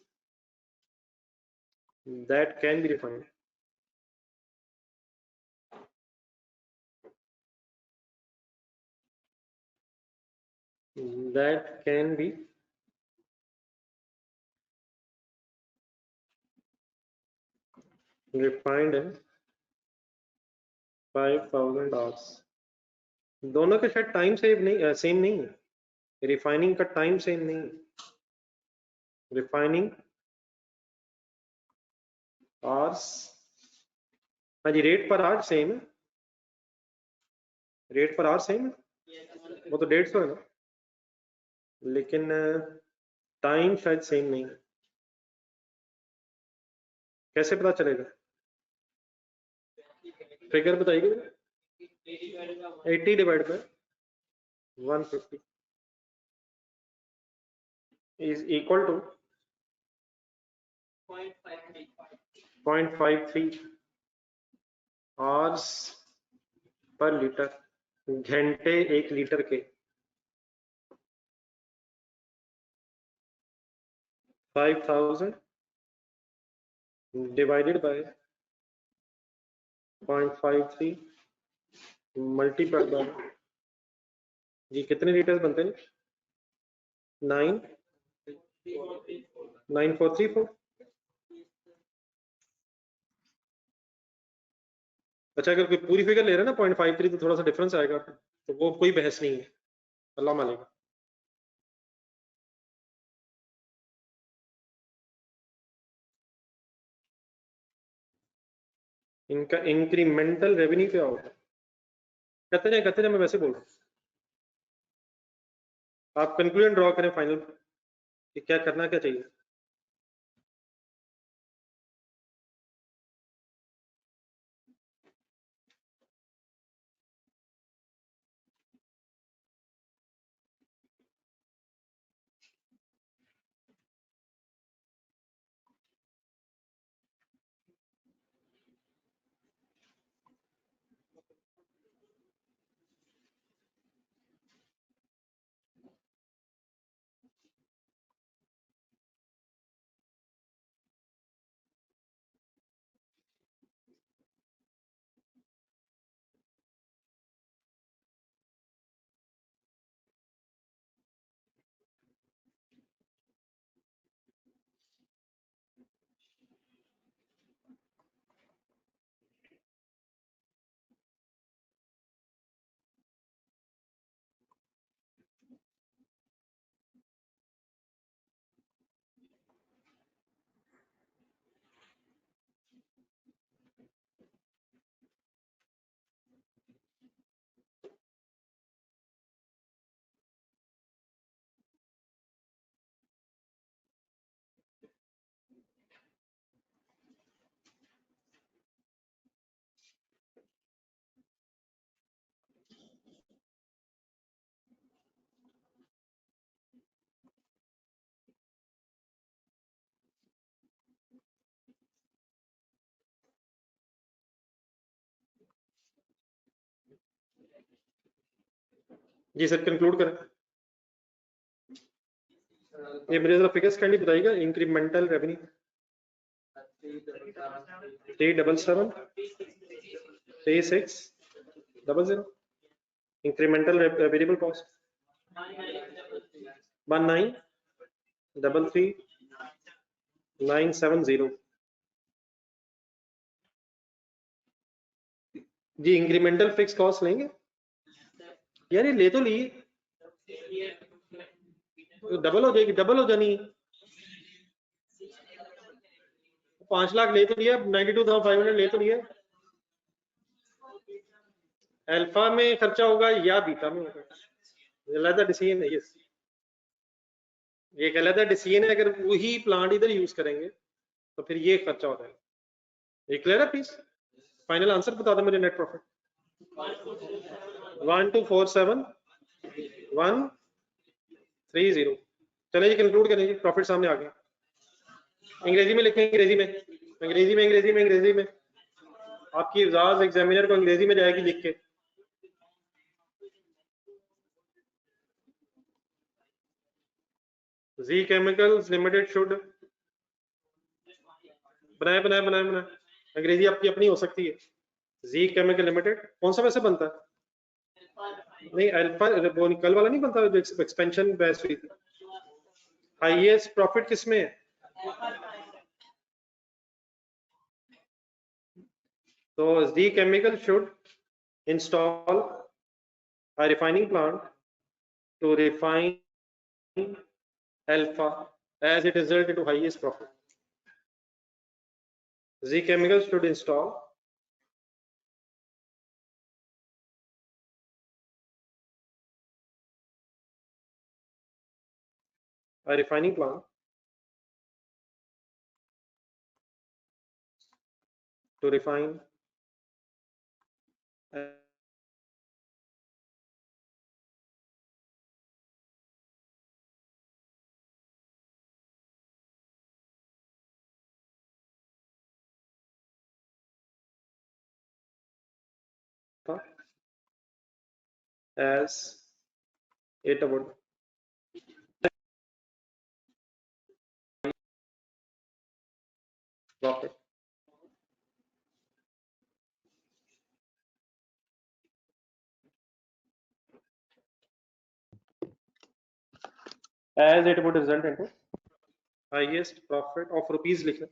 that can be refined. That can be refined in 5000 hours. दोनों के शायद टाइम सेम नहीं है, रिफाइनिंग का टाइम सेम नहीं है। रिफाइनिंग आवर्स, हाँ जी, रेट पर आवर सेम है, रेट पर आवर सेम है, वो तो 150 है ना, लेकिन टाइम शायद सेम नहीं है। कैसे पता चलेगा? फिगर बताइए। 80 divide by 150 is equal to 0.53 hours per litre, घंटे 1 लीटर के। 5000 डिवाइडेड बाय 0.53 मल्टीप्लाइड बाय, जी कितने लीटर बनते हैं? 9434। अच्छा, अगर कोई पूरी फिगर ले रहा है ना 0.53 तो थोड़ा सा डिफरेंस आएगा, तो वो कोई बहस नहीं है, अल्लाह मानेगा। इनका इंक्रीमेंटल रेवेन्यू क्या होगा? कहते हैं, मैं वैसे बोल रहा हूँ, आप कंक्लूजन ड्रॉ करें फाइनल कि क्या करना क्या चाहिए। जी सर, कंक्लूड करें। ये मुझे जरा फिगर्स कैंडी बताइएगा। Incremental revenue 377 3600, incremental variable cost 1933970, जी इंक्रीमेंटल फिक्स कॉस्ट लेंगे यार, ये ले तो लिए, डबल हो जाएगी, डबल हो जानी है। 5 लाख ले तो लिया, 92,500 ले तो लिया। अल्फा में खर्चा होगा या बीटा में होगा, अलग डिसीजन है ये, एक अलग डिसीजन है। अगर वही प्लांट इधर यूज करेंगे तो फिर ये खर्चा होता है। ये क्लियर है प्लीज? फाइनल आंसर बता दो मुझे, नेट प्रॉफिट 1247130। चले जी कंक्लूड करें जी, प्रॉफिट सामने आ गया। अंग्रेजी में लिखें, अंग्रेजी में, अंग्रेजी में, अंग्रेजी में, अंग्रेजी में। आपकी एग्जाम एग्जामिनर को अंग्रेजी में जाएगी लिख के। जी केमिकल्स लिमिटेड शुड, बनाए बनाए बनाए बनाए, अंग्रेजी आपकी अपनी हो सकती है। जी केमिकल लिमिटेड कौन सा वैसे बनता है? नहीं अल्फा वो कल वाला नहीं बनता जो एक्सपेंशन बेस हुई थी। हाईएस्ट प्रॉफिट किसमें है? तो G chemical should install a refining plant to refine alpha as it result into highest profit. Z Chemicals should install a refining plant to refine as it would profit. As it would result into highest profit of rupees लिखना।